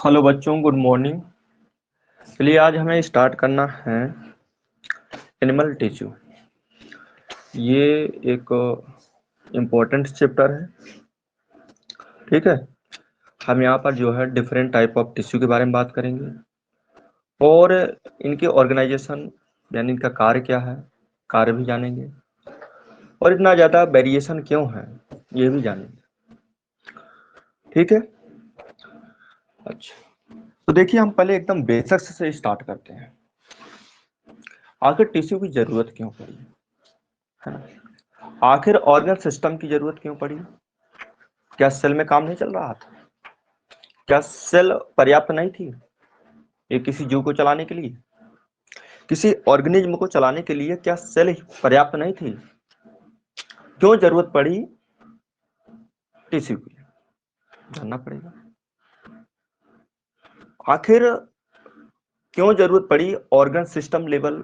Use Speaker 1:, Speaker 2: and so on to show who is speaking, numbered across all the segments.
Speaker 1: Hello बच्चों, good morning. चलिए आज हमें स्टार्ट करना है एनिमल टिश्यू। ये एक इम्पोर्टेंट चैप्टर है। ठीक है, हम यहाँ पर जो है डिफरेंट टाइप ऑफ टिश्यू के बारे में बात करेंगे और इनके ऑर्गेनाइजेशन यानी इनका कार्य क्या है, कार्य भी जानेंगे और इतना ज़्यादा वेरिएशन क्यों है ये भी जानेंगे। ठीक है, अच्छा तो देखिए हम पहले एकदम बेसिक्स से स्टार्ट करते हैं। आखिर टिश्यू की जरूरत क्यों पड़ी है ना? आखिर ऑर्गन सिस्टम की जरूरत क्यों पड़ी? क्या सेल में काम नहीं चल रहा था? क्या सेल पर्याप्त नहीं थी ये किसी जीव को चलाने के लिए? किसी ऑर्गेनिज्म को चलाने के लिए क्या सेल पर्याप्त नहीं थी? क्यों जरूरत पड़ी टिश्यू की, जानना पड़ेगा। आखिर क्यों जरूरत पड़ी ऑर्गन सिस्टम लेवल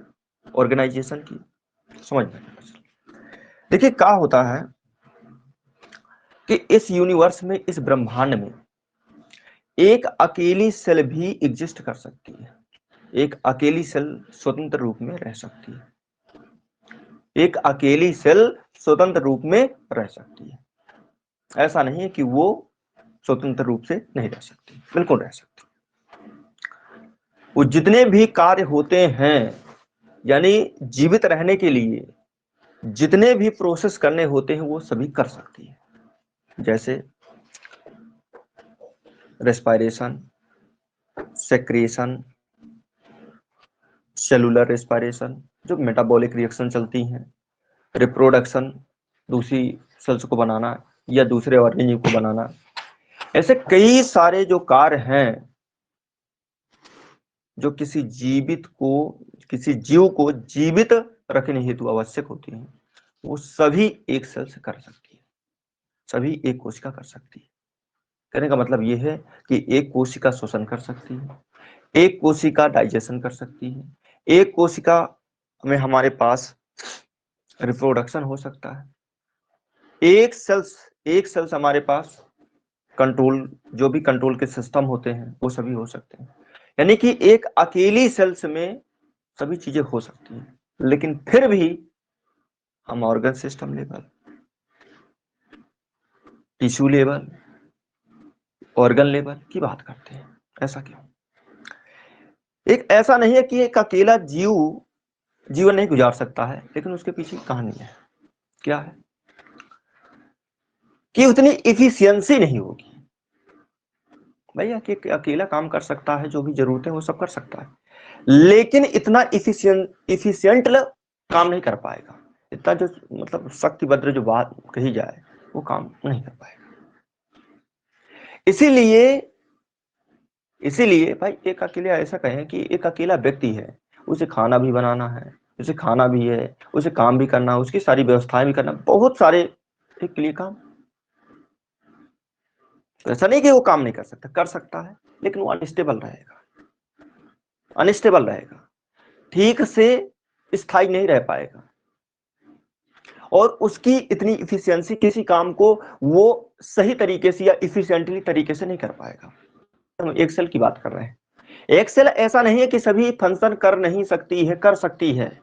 Speaker 1: ऑर्गेनाइजेशन की, समझ में। देखिए क्या होता है कि इस यूनिवर्स में, इस ब्रह्मांड में एक अकेली सेल भी एग्जिस्ट कर सकती है। एक अकेली सेल स्वतंत्र रूप में रह सकती है। एक अकेली सेल स्वतंत्र रूप में रह सकती है। ऐसा नहीं है कि वो स्वतंत्र रूप से नहीं रह सकती, बिल्कुल रह सकती। वो जितने भी कार्य होते हैं यानी जीवित रहने के लिए जितने भी प्रोसेस करने होते हैं वो सभी कर सकती है। जैसे रेस्पायरेशन, सेक्रेशन, सेलुलर रेस्पायरेशन जो मेटाबॉलिक रिएक्शन चलती हैं, रिप्रोडक्शन दूसरी सेल्स को बनाना या दूसरे ऑर्गेनिज्म को बनाना, ऐसे कई सारे जो कार्य हैं जो किसी किसी जीव को जीवित रखने हेतु आवश्यक होती हैं, वो सभी एक सेल से कर सकती है, सभी एक कोशिका कर सकती है। कहने का मतलब ये है कि एक कोशिका श्वसन कर सकती है, एक कोशिका डाइजेशन कर सकती है, एक कोशिका में हमारे पास रिप्रोडक्शन हो सकता है, एक सेल्स हमारे पास कंट्रोल, जो भी कंट्रोल के सिस्टम होते हैं वो सभी हो सकते हैं। यानी कि एक अकेली सेल्स में सभी चीजें हो सकती हैं, लेकिन फिर भी हम organ system level, tissue level, organ level की बात करते हैं। ऐसा क्यों? एक ऐसा नहीं है कि एक अकेला जीव जीवन नहीं गुजार सकता है, लेकिन उसके पीछे कहानी है। क्या है कि उतनी इफिशियंसी नहीं होगी। भैया कि अकेला काम कर सकता है, जो भी जरूरत है वो सब कर सकता है, लेकिन इतना इफिशियंट काम नहीं कर पाएगा। इतना जो मतलब शक्तिभद्र जो बात कही जाए वो काम नहीं कर पाएगा। इसीलिए इसीलिए भाई एक अकेला, ऐसा कहें कि एक अकेला व्यक्ति है, उसे खाना भी बनाना है, उसे खाना भी है, उसे काम भी करना है, उसकी सारी व्यवस्थाएं भी करना, बहुत सारे एक के लिए काम। तो ऐसा नहीं कि वो काम नहीं कर सकता, कर सकता है, लेकिन वो अनस्टेबल रहेगा, ठीक से स्थायी नहीं रह पाएगा, और उसकी इतनी इफिशियंसी किसी काम को वो सही तरीके से या इफिशिएंटली तरीके से नहीं कर पाएगा। हम एक्सेल की बात कर रहे हैं। एक्सेल ऐसा नहीं है कि सभी फंक्शन कर नहीं सकती है, कर सकती है,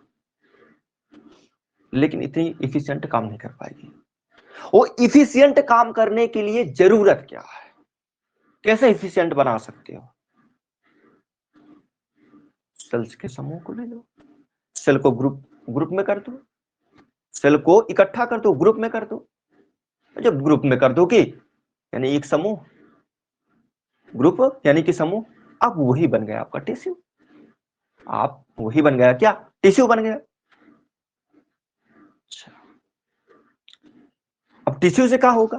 Speaker 1: लेकिन इतनी इफिशिएंट काम नहीं कर पाएगी। वो इफिशिएंट काम करने के लिए जरूरत क्या है, कैसे इफिशिएंट बना सकते हो? सेल्स के समूह को ले लो, सेल को ग्रुप ग्रुप में कर दो, सेल को इकट्ठा कर दो, ग्रुप में कर दो। जब ग्रुप में कर दो कि यानी एक समूह, ग्रुप यानी कि समूह, अब वही बन गया आपका टिश्यू। आप वही बन गया, क्या टिश्यू बन गया। अच्छा, अब टिश्यू से क्या होगा?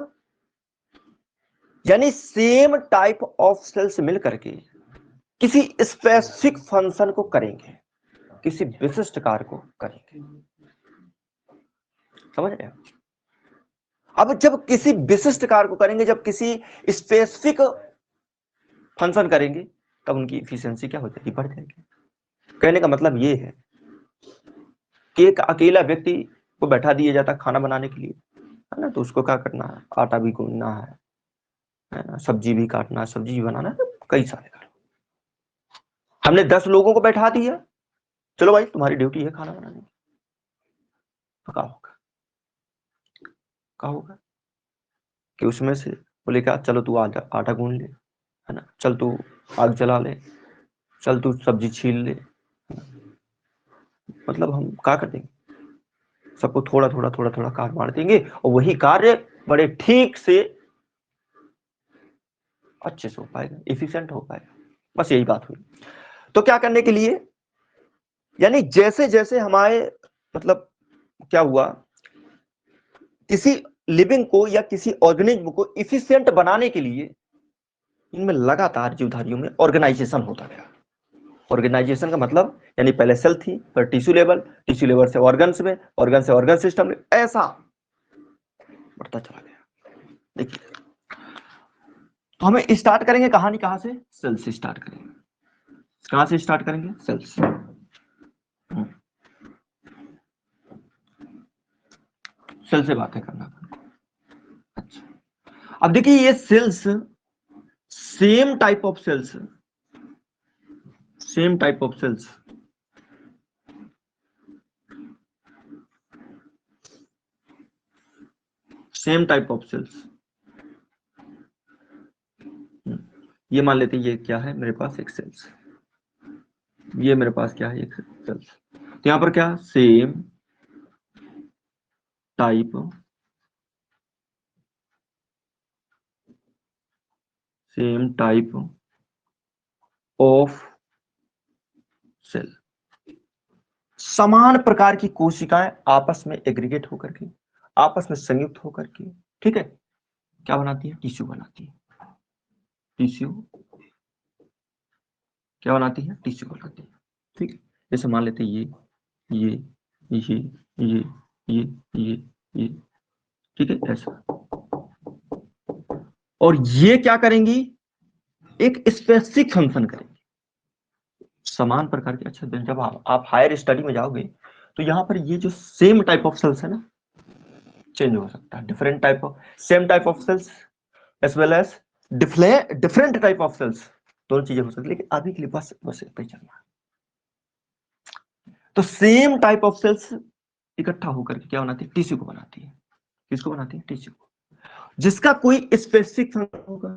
Speaker 1: यानी सेम टाइप ऑफ सेल्स मिल करके किसी स्पेसिफिक फंक्शन को करेंगे, किसी विशिष्ट कार्य को करेंगे। समझ रहे हो? अब जब किसी विशिष्ट कार्य को करेंगे, जब किसी स्पेसिफिक फंक्शन करेंगे, तब उनकी इफिशियंसी क्या हो जाएगी, बढ़ जाएगी। कहने का मतलब ये है कि एक अकेला व्यक्ति को बैठा दिया जाता खाना बनाने के लिए, है ना, तो उसको क्या करना है, आटा भी गूंदना है ना, सब्जी भी काटना है, सब्जी भी बनाना है, कई सारे करो। हमने 10 लोगों को बैठा दिया, चलो भाई तुम्हारी ड्यूटी है खाना बनाने की, तो क्या होगा, क्या होगा कि उसमें से बोले क्या, चलो तू आटा गूंद ले, है ना, चल तू आग जला ले, चल तू सब्जी छील ले, मतलब हम क्या कर देंगे, सबको थोड़ा थोड़ा थोड़ा थोड़ा कार्य बांट देंगे और वही कार्य बड़े ठीक से अच्छे से हो पाएगा, एफिशिएंट हो पाएगा। बस यही बात हुई। तो क्या करने के लिए, यानी जैसे जैसे हमारे मतलब क्या हुआ, किसी लिविंग को या किसी ऑर्गेनिज्म को इफिशिएंट बनाने के लिए इनमें लगातार जीवधारियों में ऑर्गेनाइजेशन होता गया। ऑर्गेनाइजेशन का मतलब यानी पहले सेल थी, फिर टिश्यू लेवल से ऑर्गन्स में, ऑर्गन से ऑर्गन सिस्टम में, ऐसा बढ़ता चला गया। देखिए, तो हमें स्टार्ट करेंगे कहानी कहां से, सेल से स्टार्ट करेंगे। कहां से स्टार्ट करेंगे, सेल से। सेल से बातें करना। अच्छा, अब देखिए ये cells, same type of cells, same type of cells, same type of cells, ये मान लेते हैं ये क्या है मेरे पास, एक सेल्स, ये मेरे पास क्या है, एक सेल्स। तो यहां पर क्या, सेम टाइप ऑफ सेल, समान प्रकार की कोशिकाएं आपस में एग्रीगेट होकर के, आपस में संयुक्त होकर के, ठीक है, क्या बनाती है, टिश्यू बनाती है। टिश्यू क्या बनाती है, टिश्यू बनाती है। ठीक है, जैसे मान लेते हैं ये ये ये ये ये ये ये, ठीक है, ऐसा। और ये क्या करेंगी, एक स्पेसिफिक फंक्शन करेंगे, समान प्रकार के। अच्छा, जब आप हायर स्टडी में जाओगे तो यहाँ पर ये जो सेम टाइप ऑफ सेल्स है ना, चेंज हो सकता है, different type of, same type of cells as well as different type of cells, दोनों चीजें हो सकती है, लेकिन अभी के लिए बस बस पे चलना। तो सेम टाइप ऑफ सेल्स इकट्ठा होकर के क्या बनाती है, टिश्यू को बनाती है। किसको बनाती है, टिश्यू को, जिसका कोई स्पेसिफिक फंक्शन होगा।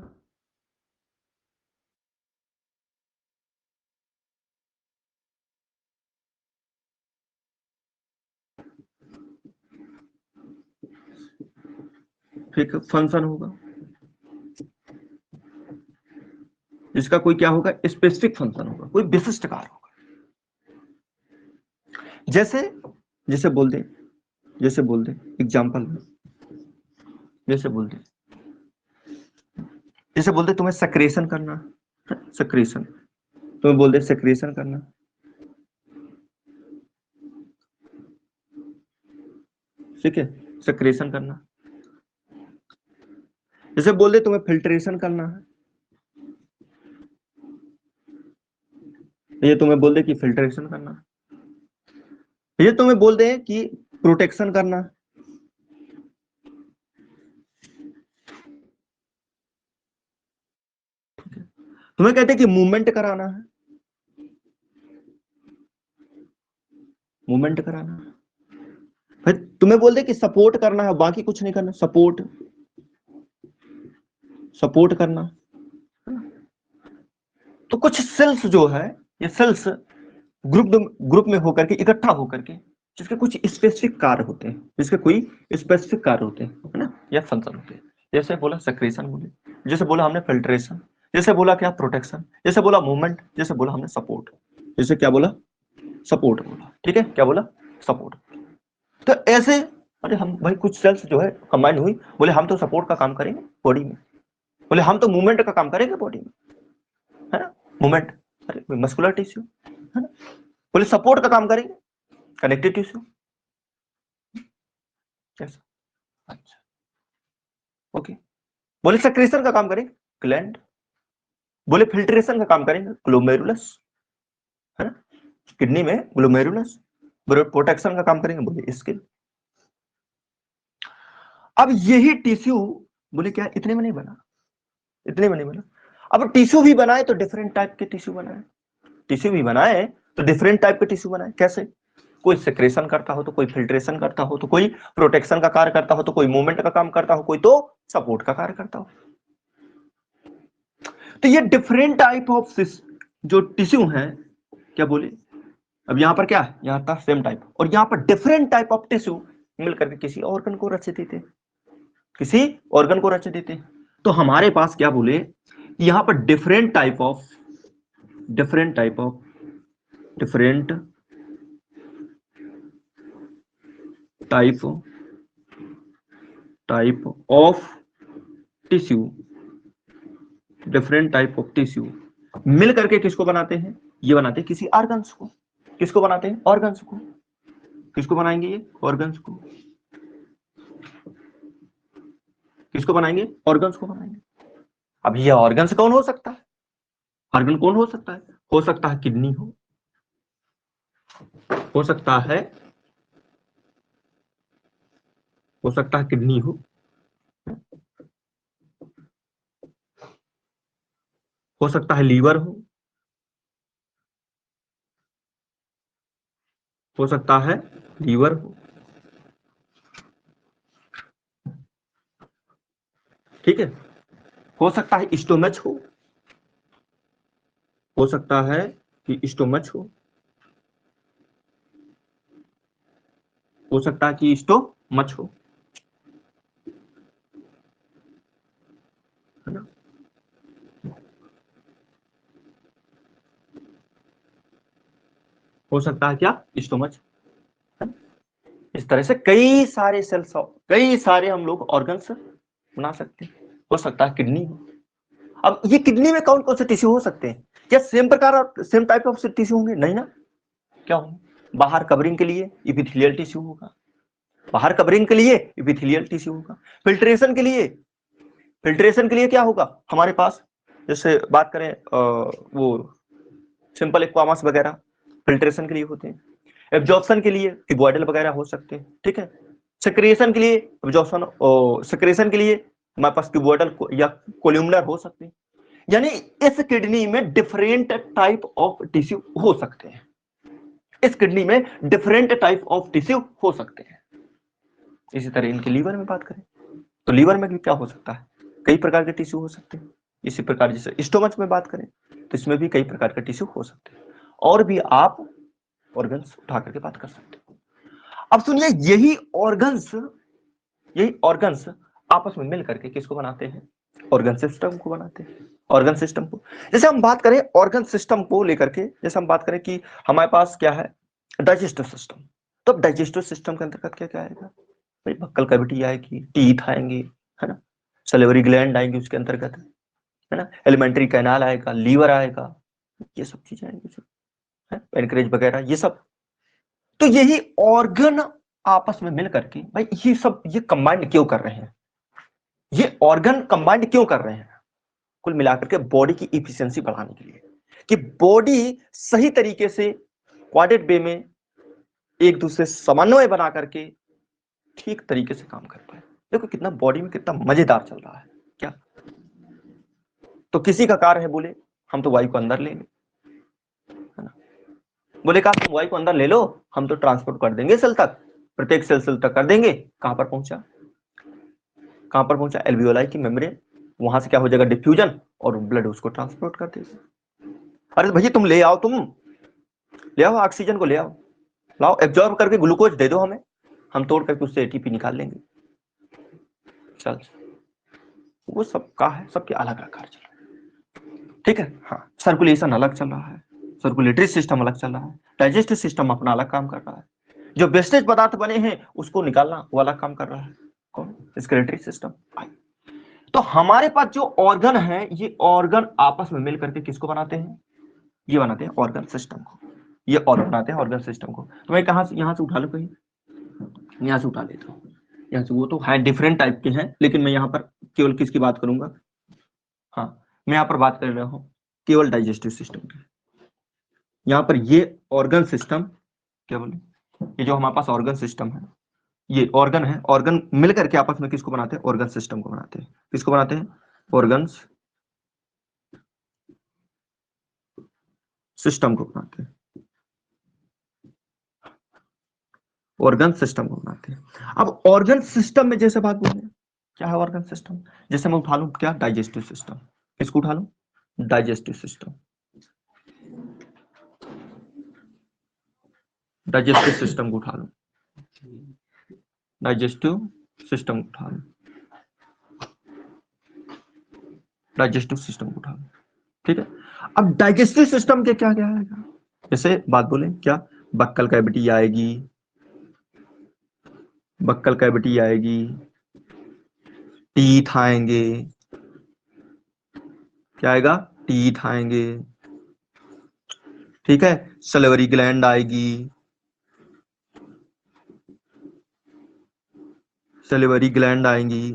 Speaker 1: फिर फंक्शन होगा, जिसका कोई क्या होगा, स्पेसिफिक फंक्शन होगा, कोई विशिष्ट कार्य होगा। जैसे जैसे बोल दे, जैसे बोल दे एग्जाम्पल में, जैसे बोल दे, जैसे बोल दे तुम्हें सेक्रेशन करना, सेक्रेशन, तुम्हें बोल दे सेक्रेशन करना, ठीक है, सेक्रेशन करना। जैसे बोल दे तुम्हें फिल्ट्रेशन करना है, ये तुम्हें बोल दे कि फिल्ट्रेशन करना, ये तुम्हें बोल दे कि प्रोटेक्शन करना, तुम्हें कहते हैं कि मूवमेंट कराना है, मूवमेंट कराना है। फिर तुम्हें बोल दे कि सपोर्ट करना है, बाकी कुछ नहीं करना, सपोर्ट, सपोर्ट करना। तो कुछ सेल्स जो है, ये सेल्स ग्रुप में होकर के, इकट्ठा होकर के, जिसके कुछ स्पेसिफिक कार्य होते हैं, जिसके कोई स्पेसिफिक कार्य होते हैं, है ना, या फंक्शन होते हैं। जैसे बोला सेक्रेशन, बोले, जैसे बोला हमने फिल्ट्रेशन, जैसे बोला क्या, प्रोटेक्शन, जैसे बोला मूवमेंट, जैसे बोला हमने सपोर्ट, जैसे क्या बोला, सपोर्ट बोला, ठीक है, क्या बोला, सपोर्ट। तो ऐसे, अरे हम भाई कुछ सेल्स जो है कंबाइन हुई, बोले हम तो सपोर्ट का काम करेंगे बॉडी में, बोले हम तो मूवमेंट का काम करेंगे बॉडी में, है ना, मूवमेंट, अरे मस्कुलर टिश्यू, है ना, बोले सपोर्ट का काम करेंगे कनेक्टिव टिश्यू, कैसा, अच्छा, ओके, बोले सेक्रेशन का काम करेंगे ग्लैंड, बोले फिल्ट्रेशन का काम करेंगे ग्लोमेरुलस, है ना, किडनी में ग्लोमेरुलस, बोले प्रोटेक्शन का काम करेंगे, बोले स्किन। अब यही टिश्यू, बोले क्या इतने में नहीं बना, इतने में नहीं बना, अब टिश्यू भी बनाए तो डिफरेंट टाइप के टिश्यू बनाए, टिश्यू भी बनाए तो डिफरेंट टाइप के टिश्यू बनाए। कैसे? कोई सेक्रेशन करता हो तो कोई फिल्ट्रेशन करता हो, तो कोई प्रोटेक्शन का कार्य करता हो, तो कोई मूवमेंट का काम करता हो, कोई तो सपोर्ट का कार्य करता हो। तो ये डिफरेंट टाइप ऑफ जो टिश्यू है, क्या बोले, अब यहां पर क्या है, यहां था सेम टाइप, और यहां पर डिफरेंट टाइप ऑफ टिश्यू मिलकर के किसी ऑर्गन को रच देते, किसी ऑर्गन को रच देते। तो हमारे पास क्या बोले, यहां पर different type of different type of different type type of tissue, different type of tissue मिल करके किसको बनाते हैं, ये बनाते हैं किसी ऑर्गन्स को। किसको बनाते हैं? ऑर्गन्स को। किसको बनाएंगे? ये ऑर्गन्स को। किसको बनाएंगे? ऑर्गन्स को बनाएंगे। अब ये ऑर्गन्स कौन हो सकता है? ऑर्गन कौन हो सकता है? हो सकता है किडनी हो सकता है, हो सकता है किडनी हो सकता है लीवर हो सकता है लीवर ठीक है, हो सकता है स्टोमच हो सकता है कि स्टोमच हो सकता है कि स्टोमच है ना। हो सकता है क्या? स्टोमच। इस तरह से कई सारे सेल्स, कई सारे हम लोग ऑर्गन्स बना सकते हैं। हो सकता है किडनी अब ये किडनी में कौन कौन से टिश्यू हो सकते हैं? क्या सेम प्रकार और सेम टाइप ऑफ टिश्यू होंगे? नहीं ना। क्या होंगे? बाहर कवरिंग के लिए इपिथेलियल टिश्यू होगा, बाहर कवरिंग के लिए इपिथेलियल टिश्यू होगा। फिल्ट्रेशन के लिए, फिल्ट्रेशन के लिए क्या होगा हमारे पास, जैसे बात करें वो सिंपल एक्वामास वगैरह फिल्ट्रेशन के लिए होते हैं। एब्जॉर्प्शन के लिए क्यूबॉइडल वगैरह हो सकते हैं, ठीक है। सेक्रेशन के लिए एब्जॉर्प्शन, सेक्रेशन के लिए हमारे पास क्यूबॉइडल या कोल्यूमनर हो सकते हैं। यानी इस किडनी में डिफरेंट टाइप ऑफ टिश्यू हो सकते हैं, इस किडनी में डिफरेंट टाइप ऑफ टिश्यू हो सकते हैं। इसी तरह इनके लीवर में बात करें तो लीवर में भी क्या हो सकता है, कई प्रकार के टिश्यू हो सकते हैं। इसी प्रकार जैसे स्टोमच में बात करें तो इसमें भी कई प्रकार के टिश्यू हो सकते हैं, और भी आप ऑर्गन्स उठा करके बात कर सकते हैं। अब सुनिए, यही ऑर्गन्स आपस में मिल करके किसको बनाते हैं? ऑर्गन सिस्टम को बनाते हैं। ऑर्गन सिस्टम को, जैसे हम बात करें ऑर्गन सिस्टम को लेकर के, जैसे हम बात करें कि हमारे पास क्या है, डाइजेस्टिव सिस्टम। तो डाइजेस्टिव सिस्टम के अंतर्गत क्या क्या आएगा भाई? बक्कल कैविटी आएगी, टीथ आएंगे, है ना, सलिवरी ग्लैंड आएंगे उसके अंतर्गत, है ना, एलिमेंट्री कैनाल आएगा, लीवर आएगा, ये सब चीजें आएंगी, पेनक्रेज वगैरह ये सब। तो यही ऑर्गन आपस में मिल करके भाई ये सब ये कंबाइंड क्यों कर रहे हैं, ये ऑर्गन कंबाइंड क्यों कर रहे हैं? कुल मिलाकर के बॉडी की इफिशियंसी बढ़ाने के लिए, कि बॉडी सही तरीके से क्वाड्रेट वे में एक दूसरे समन्वय बना करके ठीक तरीके से काम कर पाए। देखो कितना बॉडी में कितना मजेदार चल रहा है क्या। तो किसी का कार्य है, बोले हम तो वायु को अंदर लेंगे, है ना, बोले कहा तुम वायु को अंदर ले लो, हम तो ट्रांसपोर्ट कर देंगे सेल तक, प्रत्येक सेल तक कर देंगे। कहां पर पहुंचा, कहां पर पहुंचा? एल्वियोलाई की मेम्ब्रेन, वहां से क्या हो जाएगा, डिफ्यूजन, और ब्लड उसको ट्रांसपोर्ट कर देगा। अरे भैया तुम ले आओ, तुम ले आओ ऑक्सीजन को, ले आओ, लाओ एब्जॉर्ब करके ग्लूकोज दे दो हमें, हम तोड़ करके उससे एटीपी निकाल लेंगे। चल, वो सबका है, सबके अलग अलग कार्य चल रहा है, ठीक है। हाँ, सर्कुलेशन अलग चल रहा है, सर्कुलेटरी सिस्टम अलग चल रहा है, डाइजेस्टिव सिस्टम अपना अलग काम कर रहा है, जो वेस्टेज पदार्थ बने हैं उसको निकालना वो अलग काम कर रहा है, कौन? स्केलेटरी सिस्टम। तो हमारे पास जो ऑर्गन है, ये ऑर्गन आपस में मिल करके किसको बनाते हैं? ये बनाते हैं ऑर्गन सिस्टम को, ये ऑर्गन बनाते हैं ऑर्गन सिस्टम को। तो मैं कहां से, यहां से उठा लू, कहीं यहां से उठा लेता हूं, यहाँ से। वो तो है डिफरेंट टाइप के हैं, लेकिन मैं यहाँ पर केवल किसकी बात करूंगा, हाँ, मैं यहाँ पर बात कर रहा हूँ केवल डाइजेस्टिव सिस्टम की। यहाँ पर ये ऑर्गन सिस्टम, क्या बोले, ये जो हमारे पास ऑर्गन सिस्टम है, ये ऑर्गन है, ऑर्गन मिलकर के आपस में किसको बनाते हैं? ऑर्गन सिस्टम को बनाते हैं। किसको बनाते हैं? ऑर्गन्स सिस्टम को बनाते हैं, ऑर्गन सिस्टम को बनाते हैं। अब ऑर्गन सिस्टम में जैसे बात बोले, क्या है ऑर्गन सिस्टम? जैसे मैं उठा लूं क्या, डाइजेस्टिव सिस्टम। किसको उठा लूं? Digestive system. डाइजेस्टिव सिस्टम को उठा लूं, डाइजेस्टिव सिस्टम को उठा लूं, डाइजेस्टिव सिस्टम को उठा लूं, ठीक है। अब डाइजेस्टिव सिस्टम के क्या क्या आएगा, जैसे बात बोले क्या, बक्कल कैविटी आएगी, बक्कल कैविटी आएगी, टीथ आएंगे, क्या आएगा, टीथ आएंगे, ठीक है। सलिवरी ग्लैंड आएगी, सलिवरी ग्लैंड आएंगी,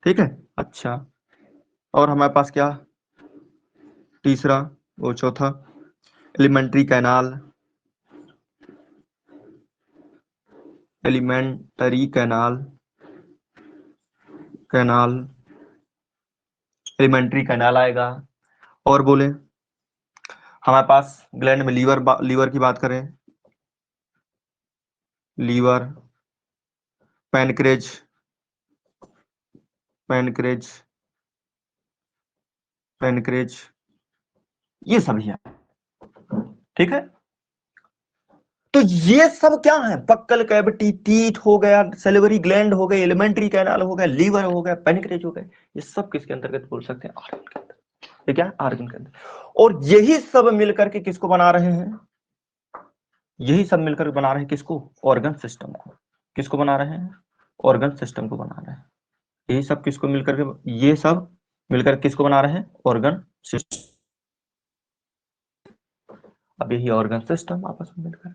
Speaker 1: ठीक है। अच्छा, और हमारे पास क्या, तीसरा वो चौथा, alimentary canal, elementary canal, canal, alimentary canal आएगा। और बोले हमारे पास ग्लैंड में लीवर, लीवर की बात करें, लीवर, पैनक्रेज, पैनक्रेज, पैनक्रेज, ये सब है, ठीक है। तो ये सब क्या है, बक्कल कैविटी, टीथ हो गया, सलिवरी ग्लैंड हो गए, एलिमेंट्री कैनाल हो गया, लीवर हो गया, पैनक्रेज हो गए, ये सब किसके अंतर्गत बोल सकते हैं, आर्गन के अंदर। ये क्या है, आर्गन के अंदर। और यही सब मिलकर के किसको बना रहे हैं, यही सब मिलकर बना रहे हैं किसको, ऑर्गन सिस्टम को। किसको बना रहे हैं, ऑर्गन सिस्टम को बना रहे हैं। यही सब किसको मिलकर के, ये सब मिलकर किसको बना रहे हैं, ऑर्गन सिस्टम। अब यही ऑर्गन सिस्टम आपस में मिलकर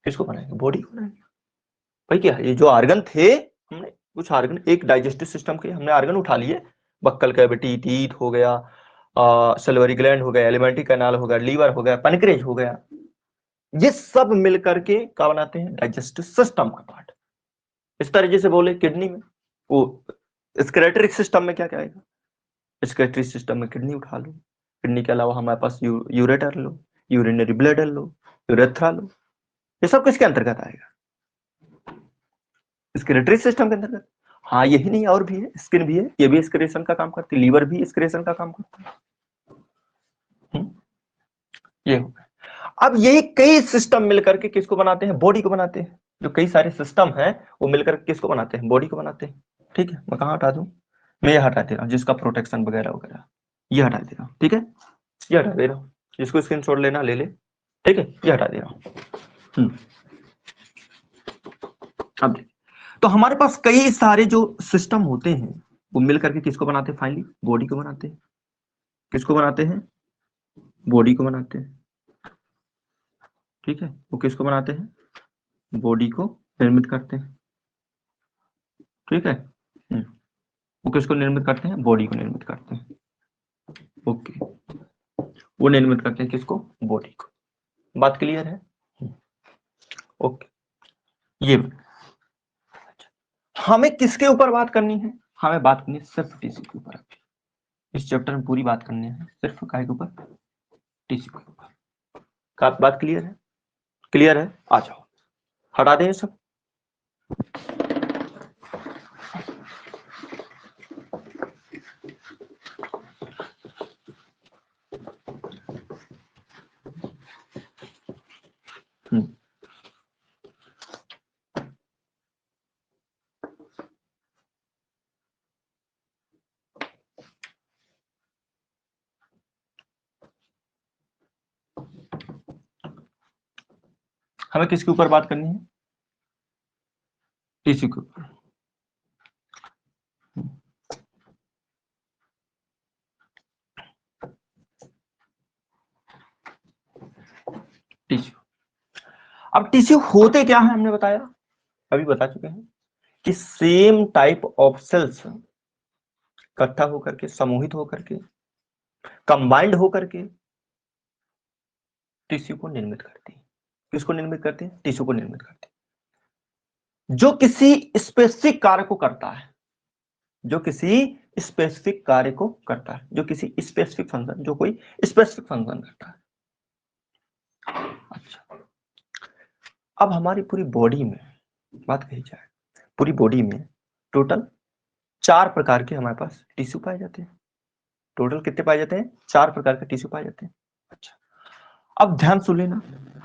Speaker 1: किसको बनाएंगे, बॉडी को बनाएंगे। भाई क्या ये जो आर्गन थे, हमने कुछ आर्गन, एक डाइजेस्टिव सिस्टम के हमने आर्गन उठा लिए, बक्कल कैविटी, टीथ हो गया, सलिवरी ग्लैंड हो गया, एलिमेंट्री कैनाल हो गया, लीवर हो गया, पैनक्रेज हो गया, ये सब मिलकर के क्या बनाते हैं, डाइजेस्टिव सिस्टम का पार्ट। इस तरीके से बोले किडनी में, वो स्केलेटरी सिस्टम में क्या क्या आएगा, स्केलेटरी सिस्टम में किडनी उठा लो, किडनी के अलावा हमारे पास यूरेटर लो, यूरिनरी ब्लैडर लो, यूरेथ्रा लो, ये सब किसके अंतर्गत आएगा, स्केलेटरी सिस्टम के अंतर्गत। हाँ यही नहीं, और भी है, स्किन भी है, ये भी एक्सक्रीशन का काम करती है, लीवर भी एक्सक्रीशन का काम करता है। ये हो गया। अब यही कई सिस्टम मिलकर के किसको बनाते हैं, बॉडी को बनाते हैं। जो कई सारे सिस्टम हैं वो मिलकर किसको बनाते हैं, बॉडी को बनाते हैं, ठीक है। मैं कहाँ हटा दूं, मैं ये हटा दे रहा हूँ, जिसका प्रोटेक्शन वगैरह वगैरह, ये हटा दे रहा हूँ, ठीक है, ये हटा दे रहा हूँ, जिसको स्क्रीनशॉट लेना ले ले, ठीक है, ये हटा दे रहा हूँ। अब देखिए, तो हमारे पास कई सारे जो सिस्टम होते हैं वो मिलकर के किसको बनाते हैं, फाइनली बॉडी को बनाते हैं। किसको बनाते हैं, बॉडी को बनाते हैं, ठीक है। वो किसको बनाते हैं, बॉडी को निर्मित करते हैं, ठीक है। वो किसको निर्मित करते हैं, बॉडी को निर्मित करते हैं, ओके। वो निर्मित करते हैं किसको, बॉडी को। बात क्लियर है, ओके। ये हमें किसके ऊपर बात करनी है, हमें बात करनी है सिर्फ टिश्यू के ऊपर। इस चैप्टर में पूरी बात करनी है सिर्फ काय के ऊपर, टिश्यू के ऊपर। का बात क्लियर है, क्लियर है, आ जाओ हटा दें सब। हमें किसके ऊपर बात करनी है, टिश्यू के ऊपर। टिश्यू, अब टिश्यू होते क्या है, हमने बताया, अभी बता चुके हैं कि सेम टाइप ऑफ सेल्स इकट्ठा होकर के, समूहित होकर के, कंबाइंड होकर के टिश्यू को निर्मित करती है। किसको निर्मित करते हैं, टिश्यू को निर्मित करते हैं, जो किसी स्पेसिफिक कार्य को करता है, जो किसी स्पेसिफिक कार्य को करता है, जो किसी स्पेसिफिक फंक्शन, जो कोई स्पेसिफिक फंक्शन करता है। अच्छा, अब हमारी पूरी बॉडी में बात कही जाए, पूरी बॉडी में टोटल 4 प्रकार के हमारे पास टिश्यू पाए जाते हैं। टोटल कितने पाए जाते हैं? 4 प्रकार के टिश्यू पाए जाते हैं। अच्छा, अब ध्यान सुन लेना।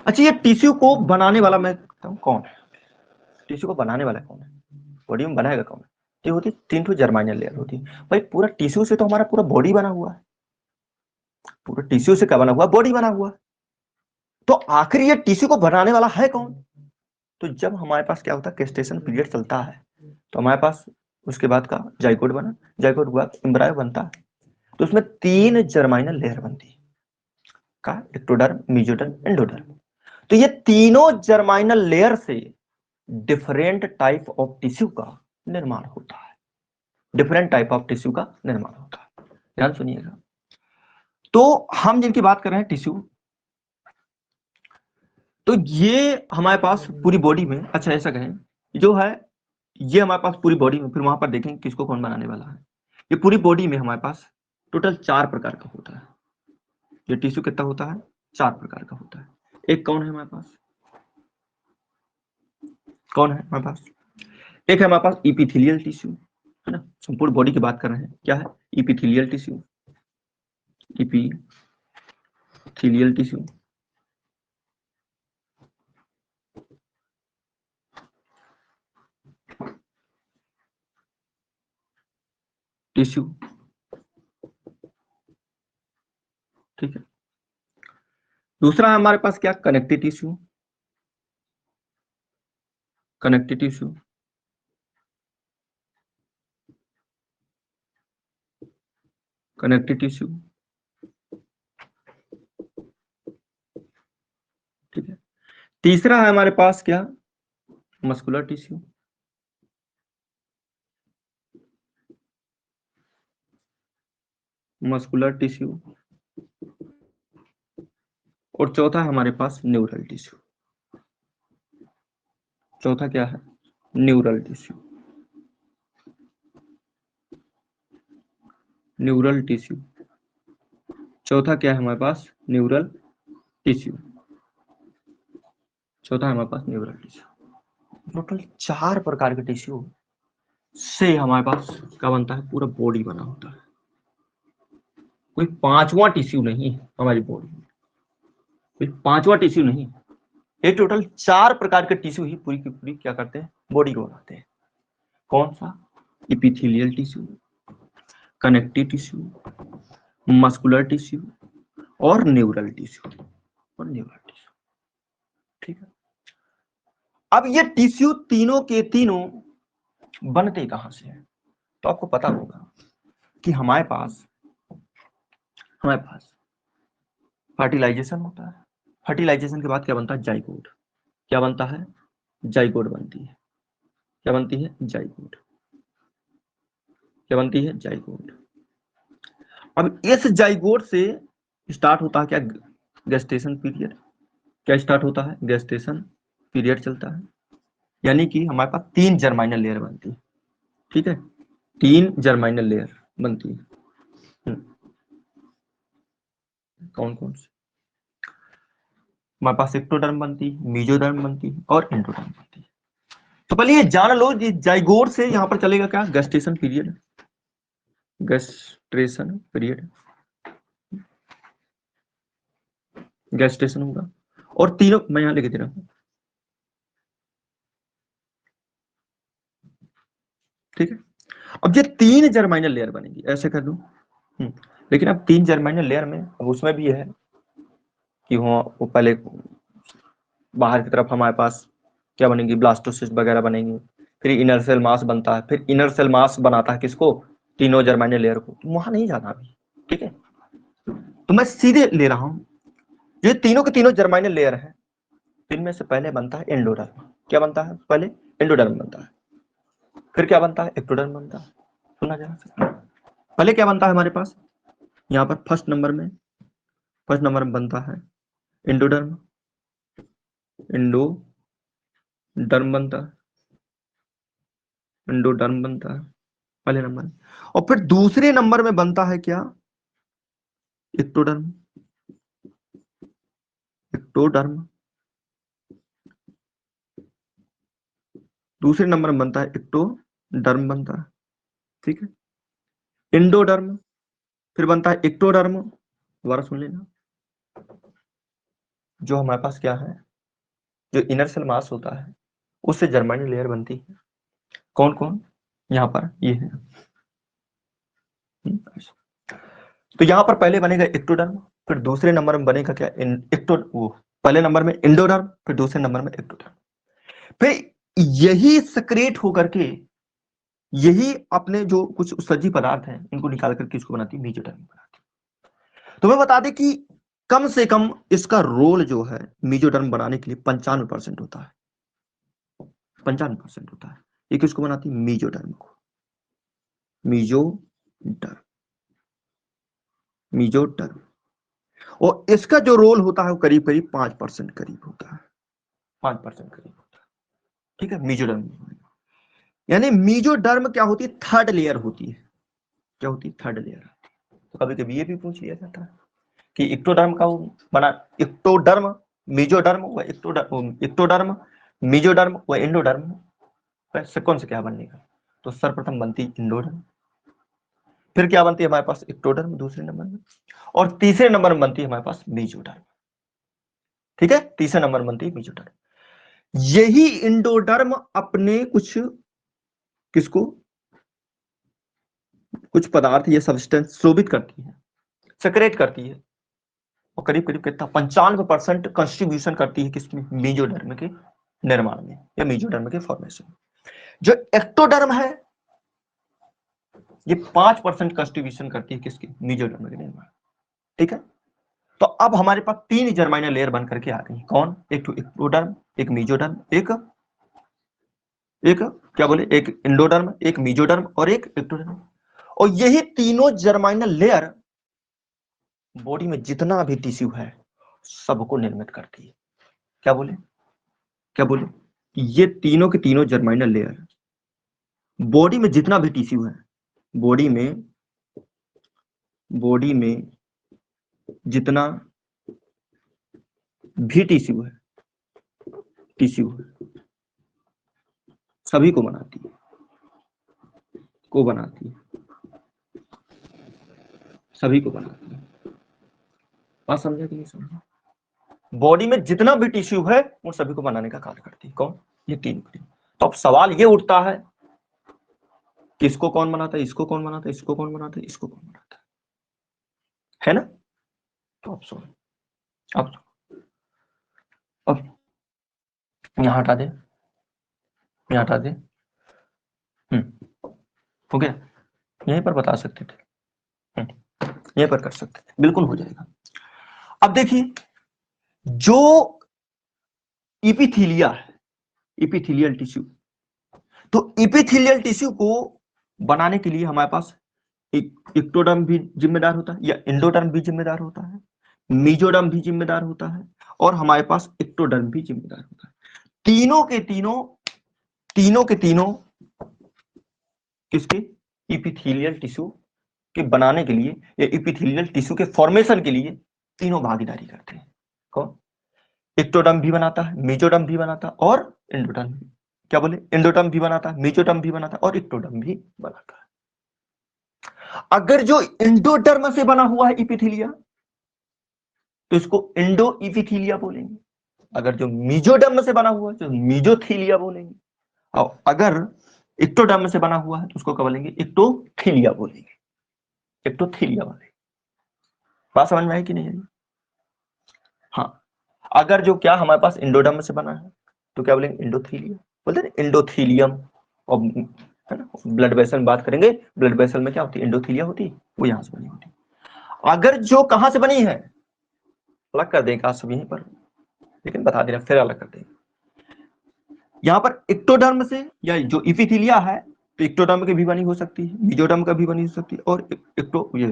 Speaker 1: अच्छा, ये टिश्यू को बनाने वाला मैं कौन है? टिश्यू को बनाने वाला कौन है? बॉडी में बनाएगा कौन है? ये होती 3 ठो जर्माइनल लेयर होती है। भाई पूरा टिश्यू से तो हमारा पूरा बॉडी बना हुआ है। पूरा टिश्यू से क्या बना हुआ? बॉडी बना हुआ है। तो आखिर ये टिश्यू को बनाने वाला है कौन? तो जब हमारे पास क्या होता है, गेस्टेशन पीरियड चलता है, तो हमारे पास उसके बाद का जाइगोट बना, जाइगोट हुआ, एम्ब्रायो बनता है, तो उसमें 3 जर्माइनल लेयर बनती है, का एक्टोडर्म, मेसोडर्म, एंडोडर्म। तो ये तीनों जर्माइनल लेयर से डिफरेंट टाइप ऑफ टिश्यू का निर्माण होता है। डिफरेंट टाइप ऑफ टिश्यू का निर्माण होता है। ध्यान सुनिएगा। तो हम जिनकी बात कर रहे हैं टिश्यू, तो ये हमारे पास पूरी बॉडी में, अच्छा ऐसा कहें, जो है ये हमारे पास पूरी बॉडी में, फिर वहां पर देखेंगे किसको कौन बनाने वाला है। ये पूरी बॉडी में हमारे पास टोटल 4 प्रकार का होता है। ये टिश्यू कितना होता है? 4 प्रकार का होता है। एक कौन है हमारे पास? कौन है हमारे पास? एक है हमारे पास इपिथेलियल टिश्यू, है ना, संपूर्ण बॉडी की बात कर रहे हैं। क्या है? Epithelial tissue. Epithelial tissue. Tissue, ठीक है। दूसरा है हमारे पास क्या? Connective tissue. Connective tissue. Connective tissue, ठीक है। तीसरा है हमारे पास क्या? Muscular tissue. Muscular tissue. और चौथा है हमारे पास न्यूरल टिश्यू। चौथा क्या है? Neural tissue. Neural tissue. चौथा क्या है हमारे पास? Neural tissue. चौथा है हमारे पास न्यूरल टिश्यू। टोटल 4 प्रकार के टिश्यू से हमारे पास क्या बनता है? पूरा बॉडी बना होता है। कोई पांचवा टिश्यू नहीं हमारी बॉडी में, कोई पांचवा टिश्यू नहीं। ये टोटल 4 प्रकार के टिश्यू ही पूरी की पूरी क्या करते हैं? बॉडी को बनाते हैं। कौन सा? Epithelial tissue, connective tissue, muscular tissue और न्यूरल टिश्यू। और न्यूरल टिश्यू, ठीक है। अब ये टिश्यू तीनों के तीनों बनते कहां से हैं? तो आपको पता होगा कि हमारे पास फर्टिलाइजेशन होता है। फर्टिलाइजेशन के बाद क्या बनता है? जाइगोट। क्या बनता है? जाइगोट बनती है। क्या बनती है? जाइगोट। क्या बनती है? जाइगोट। अब इस जाइगोट से स्टार्ट होता है क्या? Gestation period. क्या स्टार्ट होता है? गेस्टेशन पीरियड चलता है। यानी कि हमारे पास 3 जर्माइनल लेयर बनती है, ठीक है। 3 जर्माइनल लेयर बनती है। कौन कौन सी? हमारे पास एक्टोडर्म बनती है, मेसोडर्म बनती है और एंडोडर्म बनती है। तो पहले ये जान लो, जाइगोट से यहां पर चलेगा क्या? Gestation period. Gestation period, gestation होगा। और तीनों मैं यहां लिख दे रहा हूं, ठीक है। अब ये 3 जर्माइनल लेयर बनेगी, ऐसे कर दूं। लेकिन अब 3 जर्माइनल लेयर में अब उसमें भी है कि वो पहले बाहर की तरफ हमारे पास क्या बनेगी? ब्लास्टोसिस्ट वगैरह बनेंगी। फिर इनर सेल मास बनता है, फिर इनर सेल मास बनाता है किसको? तीनों जर्माइनल लेयर को। तो वहां नहीं जाना अभी, ठीक है। तो मैं सीधे ले रहा हूं, ये तीनों के तीनों जर्माइनल लेयर है, इनमें से पहले बनता है एंडोडर्म। क्या बनता है? पहले एंडोडर्म बनता है। फिर क्या बनता है? एक्टोडर्म बनता है। सुना जरा, पहले क्या बनता है हमारे पास? यहाँ पर फर्स्ट नंबर में बनता है एंडोडर्म। एंडोडर्म बनता है। एंडोडर्म बनता है। पहले नंबर में। और फिर दूसरे नंबर में बनता है क्या, एक्टोडर्म। एक्टोडर्म दूसरे नंबर में बनता है एक्टोडर्म बनता है, ठीक है। इंडोडर्म फिर बनता है एक्टोडर्म, दोबारा सुन लेना। जो हमारे पास क्या है, जो इनर सेल मास होता है उससे जर्मेनियम लेयर बनती है। कौन कौन, यहाँ पर ये है। तो यहाँ पर पहले बनेगा एक्टोडर्म, फिर दूसरे नंबर में बनेगा क्या, वो पहले नंबर में इंडोडर्म, फिर दूसरे नंबर में एक्टोडर्म। फिर यही सक्रिएट होकर के यही अपने जो कुछ उत्सर्जी पदार्थ हैं इनको निकाल करके इसको बनाती है, मेजोडर्म बनाती है। तो मैं बता दें कि कम से कम इसका रोल जो है मेजोडर्म बनाने के लिए 95% होता है, 95% होता है। ये किसको बनाती है, मेजोडर्म को, मेजोडर्म, मेजोडर्म। और इसका जो रोल होता है वो करीब करीब 5% करीब होता है, 5% करीब होता है, ठीक है। मेजोडर्म यानी मेजोडर्म क्या होती है, थर्ड लेयर होती है। क्या होती है, थर्ड लेयर। तो कभी कभी ये भी पूछ लिया जाता है कि इक्टोडर्म का बना, इक्टोडर्म, मेजोडर्म व इक्टोडर्म, मेजोडर्म व इंडोडर्म कौन से क्या बनेगा। तो सर्वप्रथम बनती इंडोडर्म, फिर क्या बनती है हमारे पास इक्टोडर्म दूसरे नंबर में, और तीसरे नंबर में बनती है हमारे पास मेजोडर्म, ठीक है। तीसरे नंबर में बनती है मेजोडर्म। यही इंडोडर्म अपने कुछ किसको, कुछ पदार्थ या सब्सटेंस शोभित करती है, सेक्रेट करती है, और करीब करीब कितना 95% कंट्रीब्यूशन करती है किसमें, मेजोडर्म के निर्माण में या मेजोडर्म के फॉर्मेशन में। जो एक्टोडर्म है ये 5% कंट्रीब्यूशन करती है किसकी, मेजोडर्म के निर्माण, ठीक है। तो अब हमारे पास 3 जर्माइनल लेयर बन करके आ गई, कौन, एक तो एक्टोडर्म, एक मेजोडर्म, एक एक क्या बोले, एक इंडोडर्म, एक मेजोडर्म और एक एक्टोडर्म। और यही तीनों जर्माइनल लेयर बॉडी में जितना भी टिश्यू है सबको निर्मित करती है। क्या बोले, क्या बोले, ये तीनों के तीनों जर्माइनल लेयर बॉडी में जितना भी टिश्यू है, बॉडी में जितना भी टिश्यू है, टिश्यू सभी को बनाती है, को बनाती है, सभी को बनाती है। बात समझा कि नहीं समझा। बॉडी में जितना भी टिश्यू है वो सभी को बनाने का कार्य करती है, कौन, ये तीन। तो अब सवाल ये उठता है किसको कौन बनाता है, इसको कौन बनाता है, इसको कौन बनाता है, इसको कौन बनाता है ना। तो अब सुनो, अब यहां हटा दे, यहां हटा दे, हो गया। यहीं पर बता सकते थे, यहीं पर कर सकते थे, बिल्कुल हो जाएगा। अब देखिए जो इपिथीलिया है, इपिथीलियल टिश्यू, तो इपिथीलियल टिश्यू को बनाने के लिए हमारे पास इक्टोडर्म भी जिम्मेदार होता है या इंडोडर्म भी जिम्मेदार होता है, मेजोडर्म भी जिम्मेदार होता है, और हमारे पास एक्टोडर्म भी जिम्मेदार होता है। तीनों के तीनों किसके, इपिथेलियल टिश्यू के बनाने के लिए या इपिथेलियल टिश्यू के फॉर्मेशन के लिए तीनों भागीदारी करते हैं। कौन, एक्टोडर्म भी बनाता है, मेजोडर्म भी बनाता है और इंडोडर्म भी, क्या बोले, इंडोडर्म भी बनाता है, मेजोडर्म भी बनाता है और एक्टोडर्म भी बनाता है। अगर जो इंडोडर्म से बना हुआ है इपिथीलिया तो इसको इंडो इपिथीलिया बोलेंगे, अगर जो मेजोडर्म से बना हुआ है तो मेजोथीलिया बोलेंगे, और अगर एक्टोडर्म से बना हुआ है तो उसको क्या बोलेंगे, एक्टोथीलिया बोलेंगे, एक्टोथीलिया वाले। बात समझ में आई कि नहीं आई। हाँ, अगर जो क्या हमारे पास इंडोडर्म से बना है तो क्या बोलेंगे, इंडोथीलिया बोलते हैं, इंडोथीलियम। और है ना, ब्लड वेसल में बात करेंगे, ब्लड वेसल में क्या होती है, इंडोथीलिया होती है, वो यहां से बनी होती है। अगर जो कहां से बनी है, अलग कर देंगे आज सब यहीं पर, लेकिन बता दे रहा फिर अलग कर देंगे। यहां पर एक्टोडर्म से या जो इपिथीलिया है तो एक्टोडर्म की भी बनी हो सकती है, मेजोडर्म का भी बनी हो सकती है, और ये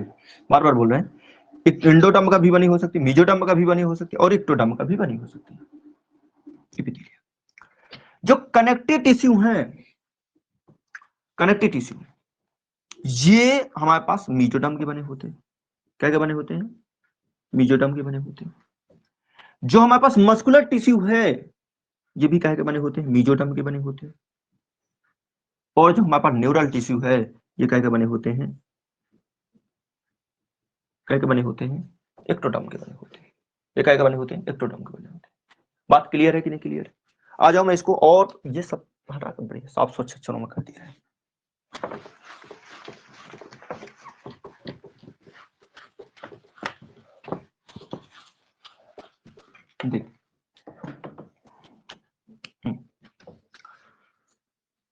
Speaker 1: बार बार बोल रहे हैं, इंडोडर्म का भी बनी हो सकती है, मेजोडर्म का भी बनी हो सकती है, और एक्टोडर्म का भी बनी हो सकती है इपिथीलिया। जो कनेक्टिव टिश्यू है, कनेक्टिव टिश्यू ये हमारे पास मीजोडर्म के बने होते हैं। क्या क्या बने होते हैं? मीजोडर्म के बने होते हैं। जो हमारे पास मस्कुलर टिश्यू है ये भी क्या के बने होते हैं? मीजोडर्म के बने होते हैं। और जो हमारे पास न्यूरल टिश्यू है ये क्या के बने होते हैं? क्या के बने होते हैं? एक्टोडर्म के बने होते हैं। ये क्या के बने होते हैं? एक्टोडर्म के बने होते हैं। बात क्लियर है कि नहीं क्लियर? आ जाओ मैं इसको और ये सब हटा कर बढ़िया साफ स्वच्छ अक्षरों में कर दिया है। देख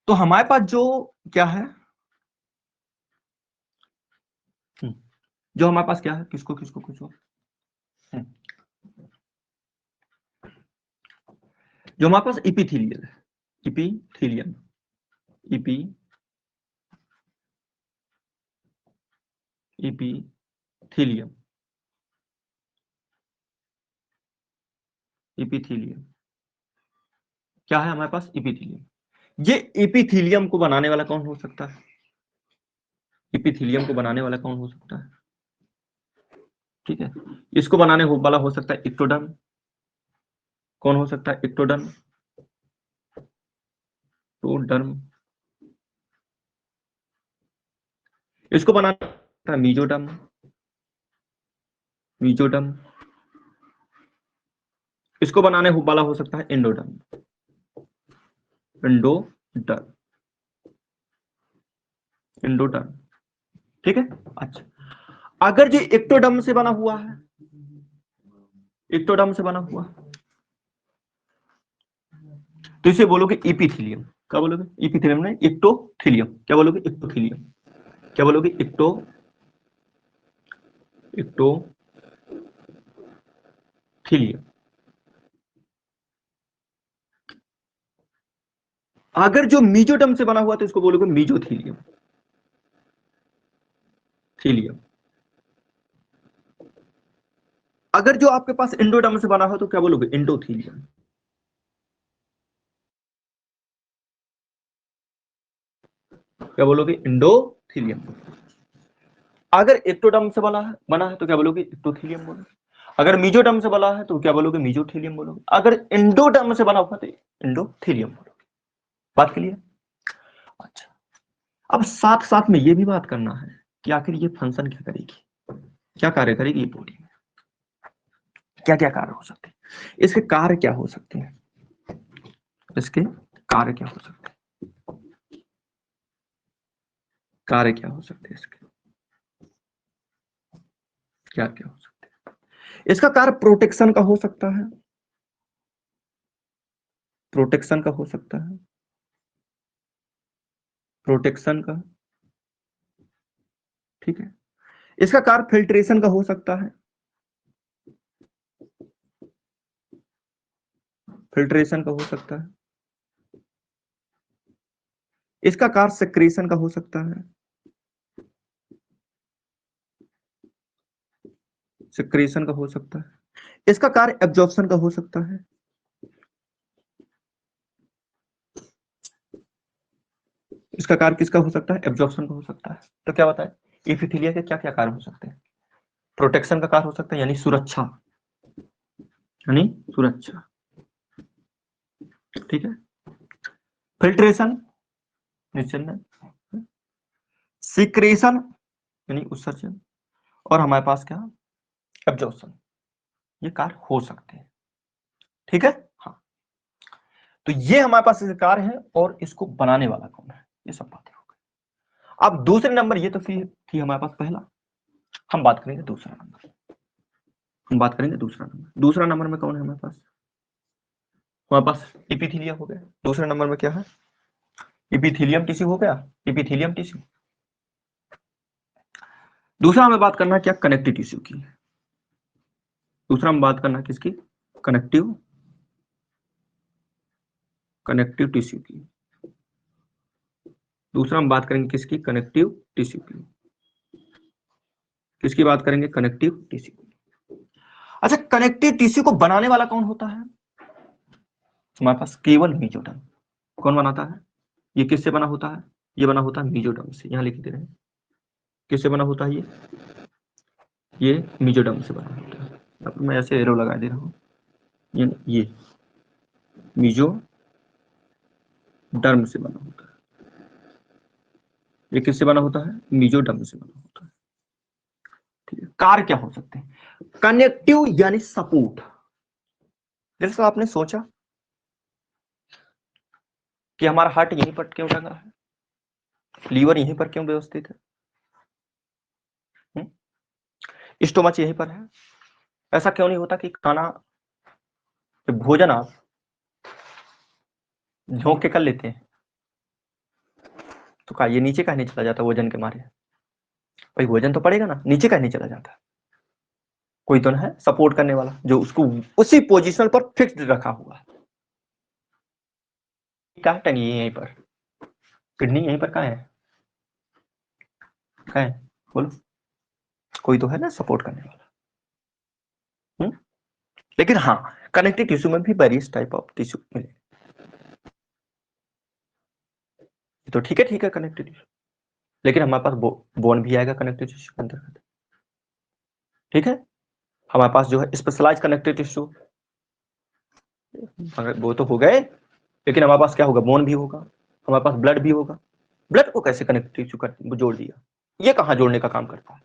Speaker 1: तो हमारे पास जो क्या है, जो हमारे पास क्या है, किसको किसको कुछ जो हमारे पास इपिथीलियल है, इपिथीलियम, इपिथीलियम, इपिथीलियम क्या है हमारे पास? इपिथीलियम। ये इपिथीलियम को बनाने वाला कौन हो सकता है? इपिथीलियम को बनाने वाला कौन हो सकता है? ठीक है, इसको बनाने वाला हो सकता है इक्टोडर्म। कौन हो सकता है? इक्टोडर्म, टोडर्म। इसको बनाना है मीजोडर्म, मीजोडर्म। इसको बनाने वाला हो सकता है एंडोडर्म, एंडोडर्म, एंडोडर्म। ठीक है। अच्छा, अगर ये एक्टोडर्म से बना हुआ है, एक्टोडर्म से बना हुआ तो इसे बोलोगे इपिथीलियम। क्या बोलोगे? इपिथीलियम नहीं, इक्टोथीलियम। क्या बोलोगे? इक्टोथीलियम। क्या बोलोगे? इक्टोथीलियम। अगर जो मीजोडर्म से बना हुआ तो इसको बोलोगे मीजोथीलियम, थीलियम। अगर जो आपके पास एंडोडर्म से बना हो तो क्या बोलोगे? एंडोथीलियम। क्या बोलोगे? एंडोथीलियम। अगर एक्टोडर्म से बना है तो क्या बोलोगे? एक्टोथीलियम बोलोगे। अगर मीजोडर्म से बना है तो क्या बोलोगे? मीजोथीलियम बोलोगे। अगर एंडोडर्म से बना हुआ तो एंडोथीलियम बोलोगे। बात क्लियर? अच्छा, अब साथ साथ में ये भी बात करना है कि आखिर ये फंक्शन क्या करेगी, क्या कार्य करेगी ये बॉडी में, क्या क्या कार्य हो सकते हैं, इसके कार्य क्या हो सकते हैं, इसके कार्य क्या हो सकते हैं, कार्य क्या हो सकते हैं, इसके क्या क्या हो सकते हैं। इसका कार्य प्रोटेक्शन का हो सकता है, प्रोटेक्शन का हो सकता है, प्रोटेक्शन का। ठीक है, इसका कार्य फिल्ट्रेशन का हो सकता है, फिल्ट्रेशन का हो सकता है। इसका कार्य सेक्रेशन का हो सकता है, सेक्रेशन का हो सकता है। इसका कार्य एब्जॉर्प्शन का हो सकता है, इसका कार्य किसका हो सकता है? एब्जॉर्प्शन का हो सकता है। तो क्या बताए इपिथीलिया के क्या क्या कार्य हो सकते हैं? प्रोटेक्शन का कार्य हो सकता है, यानी सुरक्षा, यानी सुरक्षा। ठीक है, फिल्ट्रेशन, निश्चंदन, सिक्रेशन यानी उत्सर्जन, और हमारे पास क्या? एब्जॉर्प्शन। ये कार्य हो सकते हैं। ठीक है। हाँ, तो ये हमारे पास इसके कार्य है और इसको बनाने वाला कौन है, ये सब बातें हो गई। अब दूसरे नंबर, ये तो थी हमारे पास पहला, हम बात करेंगे दूसरा नंबर, हम बात करेंगे दूसरा नंबर। दूसरा नंबर में कौन है हमारे पास? हमारे पास इपिथीलिया हो गया। दूसरे नंबर में क्या है? इपिथीलियम टिश्यू हो गया, इपिथीलियम टिश्यू। दूसरा हमें बात करना है क्या? कनेक्टिव टिश्यू की। दूसरा हम बात करना है किसकी? कनेक्टिव, कनेक्टिव टिश्यू की। दूसरा हम बात करेंगे किसकी? कनेक्टिव टिश्यू की। किसकी बात करेंगे? Connective tissue. अच्छा, कनेक्टिव टिश्यू को बनाने वाला कौन होता है? हमारे पास केवल मीजोडर्म। कौन बनाता है? ये किससे बना होता है? ये बना होता है मीजोडर्म से। यहां लिख दे रहे हैं किससे बना होता है ये मेसोडर्म से बना होता है। अब मैं ऐसे एरो लगा दे रहा हूँ, ये मेसोडर्म से बना होता है। ये किससे बना होता है? मेसोडर्म से बना होता है। ठीक है, कार्य क्या हो सकते हैं? कनेक्टिव यानी सपोर्ट। जैसे आपने सोचा कि हमारा हार्ट यहीं पर क्यों टंगा है, लीवर यहीं पर क्यों व्यवस्थित है, स्टोमच यहीं पर है। ऐसा क्यों नहीं होता कि खाना, भोजन आप झोंक के कर लेते हैं तो का ये नीचे कहने चला जाता वजन के मारे? भाई वजन तो पड़ेगा ना, नीचे कहने चला जाता। कोई तो ना है सपोर्ट करने वाला जो उसको उसी पोजीशन पर फिक्स्ड रखा हुआ है। क्या टंगी है यहीं पर, किडनी यहीं पर कहाँ है, कहाँ है बोलो? कोई तो है ना सपोर्ट करने वाला। लेकिन हाँ, कनेक्टिव टिश्यू में भी वेरियस टाइप ऑफ टिश्यू मिले तो ठीक है कनेक्टिव टिश्यू, लेकिन हमारे पास बोन भी आएगा कनेक्टिव टिश्यू के अंतर्गत। ठीक है, हमारे पास जो है स्पेशलाइज कनेक्टिव टिश्यू, वो तो हो गए, लेकिन हमारे पास क्या होगा? बोन भी होगा, हमारे पास ब्लड भी होगा। ब्लड को कैसे कनेक्टिव टिश्यू कर जोड़ दिया? ये कहाँ जोड़ने का काम करता है?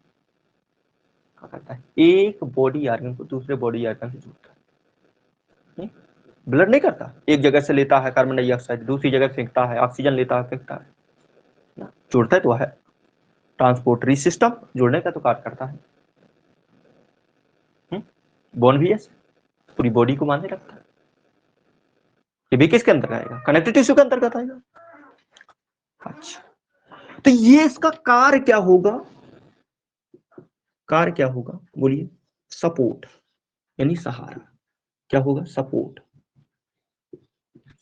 Speaker 1: क्या करता है? एक बॉडी ऑर्गन को दूसरे बॉडी ऑर्गन से जोड़ता है। ब्लड नहीं करता, एक जगह से लेता है कार्बन डाइऑक्साइड, दूसरी जगह फेंकता है, ऑक्सीजन लेता है फेंकता है, जोड़ता है तो है। ट्रांसपोर्टरी सिस्टम जोड़ने का तो कार्य करता है। बोन भी है, पूरी बॉडी को बांधे रखता है। ये भी किसके अंदर आएगा? कनेक्टिव टिश्यू के अंतर्गत आएगा। अच्छा, तो ये इसका कार्य क्या होगा? कार्य क्या होगा बोलिए? सपोर्ट यानी सहारा। क्या होगा? सपोर्ट।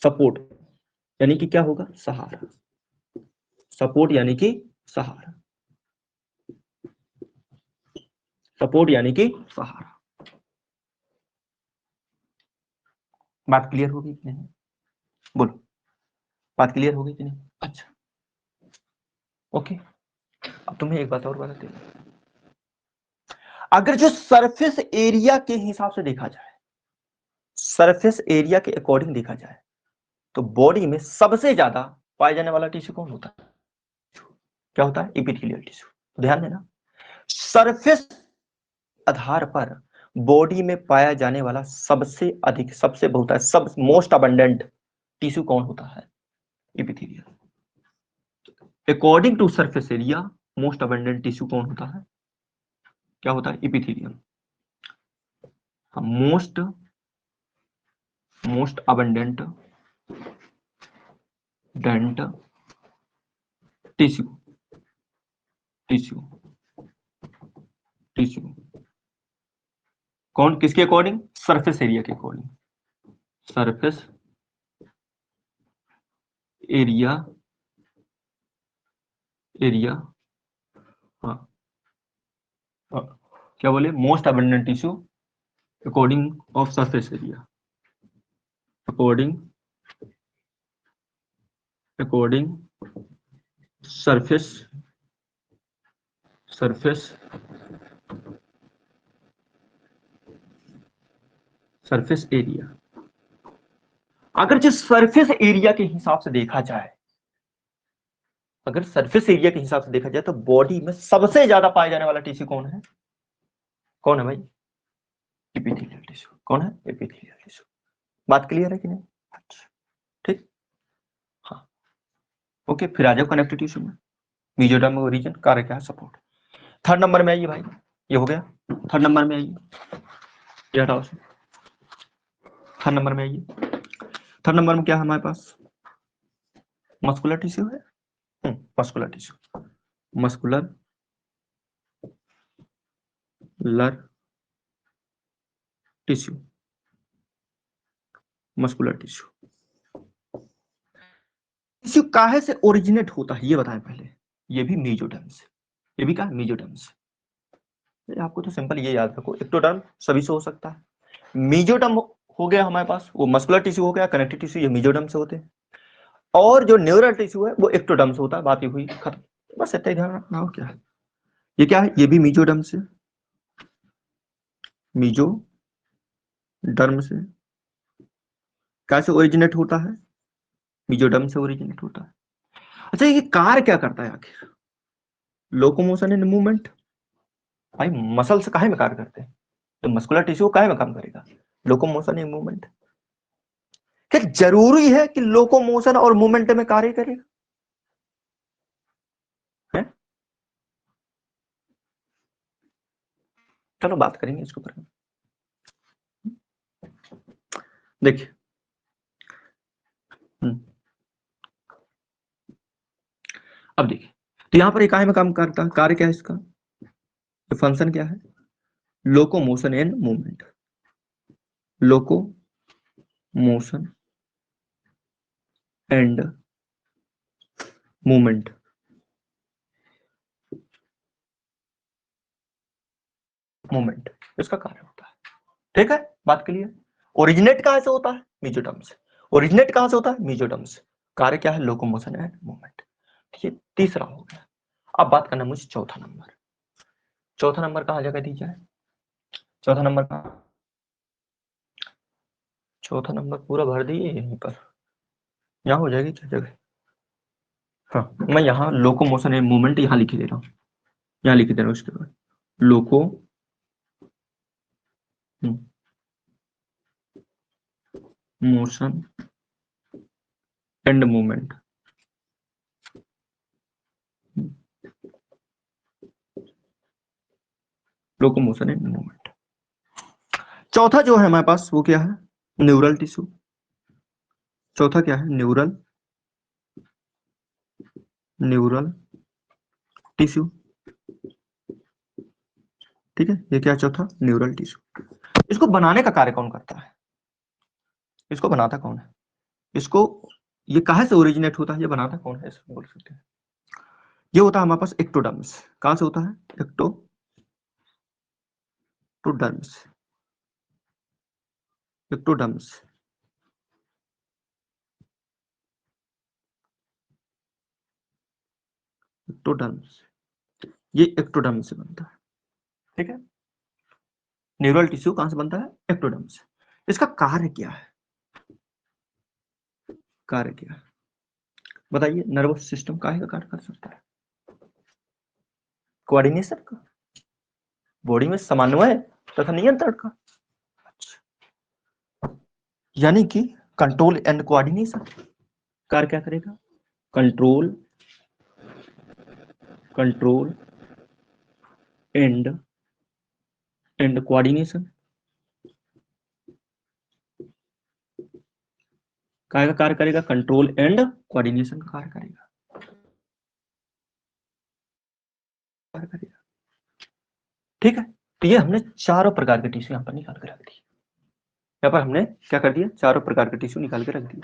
Speaker 1: सपोर्ट यानी कि क्या होगा? सहारा। सपोर्ट यानी कि सहारा। सपोर्ट यानी कि सहारा। बात क्लियर होगी कि नहीं? बोलो, बात क्लियर होगी कि नहीं? अच्छा, ओके। अब तुम्हें एक बात और बताती हूँ, अगर जो सरफेस एरिया के हिसाब से देखा जाए, सरफेस एरिया के अकॉर्डिंग देखा जाए, तो बॉडी में सबसे ज्यादा पाया जाने वाला टिश्यू कौन होता है? क्या होता है? Epithelial tissue. ध्यान देना, सरफेस आधार पर बॉडी में पाया जाने वाला सबसे अधिक, सबसे बहुत है, सब मोस्ट अबंडेंट टिश्यू कौन होता है? Epithelial. According to surface area most abundant tissue कौन होता है? क्या होता है? Epithelium. Most abundant dent tissue, tissue tissue कौन? किसके अकॉर्डिंग? सरफेस एरिया के अकॉर्डिंग। सरफेस एरिया, एरिया, हाँ, हाँ, क्या बोले? Most abundant tissue according of surface area, according surface, surface surface area. अगर जो सरफेस एरिया के हिसाब से देखा जाए, अगर सरफेस एरिया के हिसाब से देखा जाए तो बॉडी में सबसे ज्यादा पाया जाने वाला टिश्यू कौन है? कौन है भाई? Epithelial tissue. कौन है? Epithelial tissue. बात क्लियर है कि नहीं? अच्छा, ठीक, हाँ, ओके। फिर आ जाओ कनेक्टिव टिश्यू में, मेसोडर्म रीजन, कार्य क्या है? सपोर्ट। थर्ड नंबर में आइए भाई, ये हो गया। थर्ड नंबर में आइए, ये हटाओ। थर्ड नंबर में आइए। थर्ड नंबर में क्या है हमारे पास? मस्कुलर टिश्यू है। मस्कुलर टिश्यू, मस्कुलर लर टिश्यू, मस्कुलर टिश्यू। टिश्यू काहे से ओरिजिनेट होता है ये बताएं पहले। ये भी मेसोडर्म से, ये भी क्या है? मेसोडर्म से। आपको तो सिंपल ये याद रखो, एक्टोडर्म सभी से हो सकता है, मेसोडर्म हो गया हमारे पास, वो मस्कुलर टिश्यू हो गया, कनेक्टिव टिश्यू ये मेसोडर्म से होते हैं, और जो न्यूरल टिश्यू है वो एक्टोडर्म से होता है। बात ये हुई खत्म, बस इतना ही ध्यान रखना हो क्या है। ये क्या है, ये भी मीजोडर्म से, मीजोडर्म से कैसे ओरिजिनेट होता है, मीजोडर्म से ओरिजिनेट होता है। अच्छा ये कार्य क्या करता है आखिर, लोकोमोशन एंड मूवमेंट। भाई मसल्स काहे में कार्य करते हैं, तो मस्कुलर टिश्यू काहे में काम करेगा, लोकोमोशन एंड मूवमेंट। क्या जरूरी है कि लोकोमोशन और मूवमेंट में कार्य करेगा है? चलो बात करेंगे इसके ऊपर। देखिए अब देखिए, तो यहां पर काहे में काम करता है, कार्य क्या है इसका, फंक्शन क्या है, locomotion and movement, locomotion and movement. Movement इसका कार्य होता है, ठीक है, बात के लिए। ओरिजिनेट कहां से होता है, मीजोडर्म से। ओरिजिनेट कहां से होता है, मीजोडर्म से। कार्य क्या है, लोकोमोशन एंड मूवमेंट। ये तीसरा हो गया। अब बात करना मुझे चौथा नंबर। चौथा नंबर कहां जगह दी जाए, चौथा नंबर कहां, चौथा नंबर पूरा भर दिए यहीं पर, यहाँ हो जाएगी क्या जगह। हाँ मैं यहाँ लोकोमोशन एंड मूवमेंट यहाँ लिख दे रहा हूँ, यहाँ लिख दे रहा हूँ उसके बाद locomotion and movement. Locomotion and movement. चौथा जो है हमारे पास वो क्या है, न्यूरल टिश्यू। चौथा क्या है, न्यूरल, न्यूरल टिश्यू, ठीक है। ये क्या चौथा, न्यूरल टिश्यू। इसको बनाने का कार्य कौन करता है, इसको बनाता कौन है, इसको, ये कहां से ओरिजिनेट होता है, ये बनाता कौन है, इसको बोल सकते हैं। ये होता है हमारे पास एक्टोडर्म्स। कहां से होता है, एक्टोडर्म्स, एक्टोडर्म्स। एक्टोडर्म्स, ये एक्टोडर्म से बनता है, ठीक है। न्यूरल टिश्यू कहां से बनता है, एक्टोडर्म से। इसका कार्य क्या है, कार्य क्या है बताइए, नर्वस सिस्टम काहे का कार्य कर सकता है, कोऑर्डिनेशन का, बॉडी में समन्वय तथा नियंत्रण का, यानी कि कंट्रोल एंड कोऑर्डिनेशन। कार्य क्या करेगा, कंट्रोल, कंट्रोल एंड कोऑर्डिनेशन। काय का कार्य करेगा, कंट्रोल एंड कोऑर्डिनेशन का कार्य करेगा, कार्य करेगा, ठीक है। तो ये हमने चारों प्रकार के टिश्यू यहाँ पर निकाल के रख दिए, यहाँ पर हमने क्या कर दिया, चारों प्रकार के टिश्यू निकाल के रख दिए।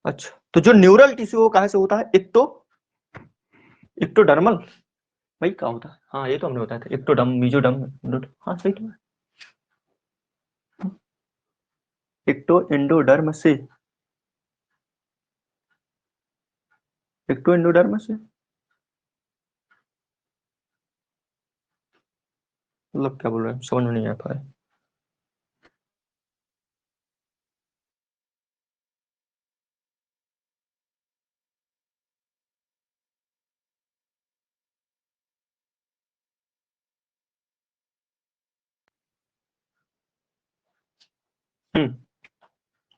Speaker 1: अच्छा तो जो न्यूरल टिश्यू वो कहां से होता है, एक्टोडर्मल, भाई क्या होता है, हाँ ये तो हमने बताया था, एक्टोडर्म, मीजोडर्म, हाँ सही तो है, एक्टो एंडोडर्म से, एक्टो एंडोडर्म से मतलब क्या बोल रहे हैं, समझ में नहीं आ पाया।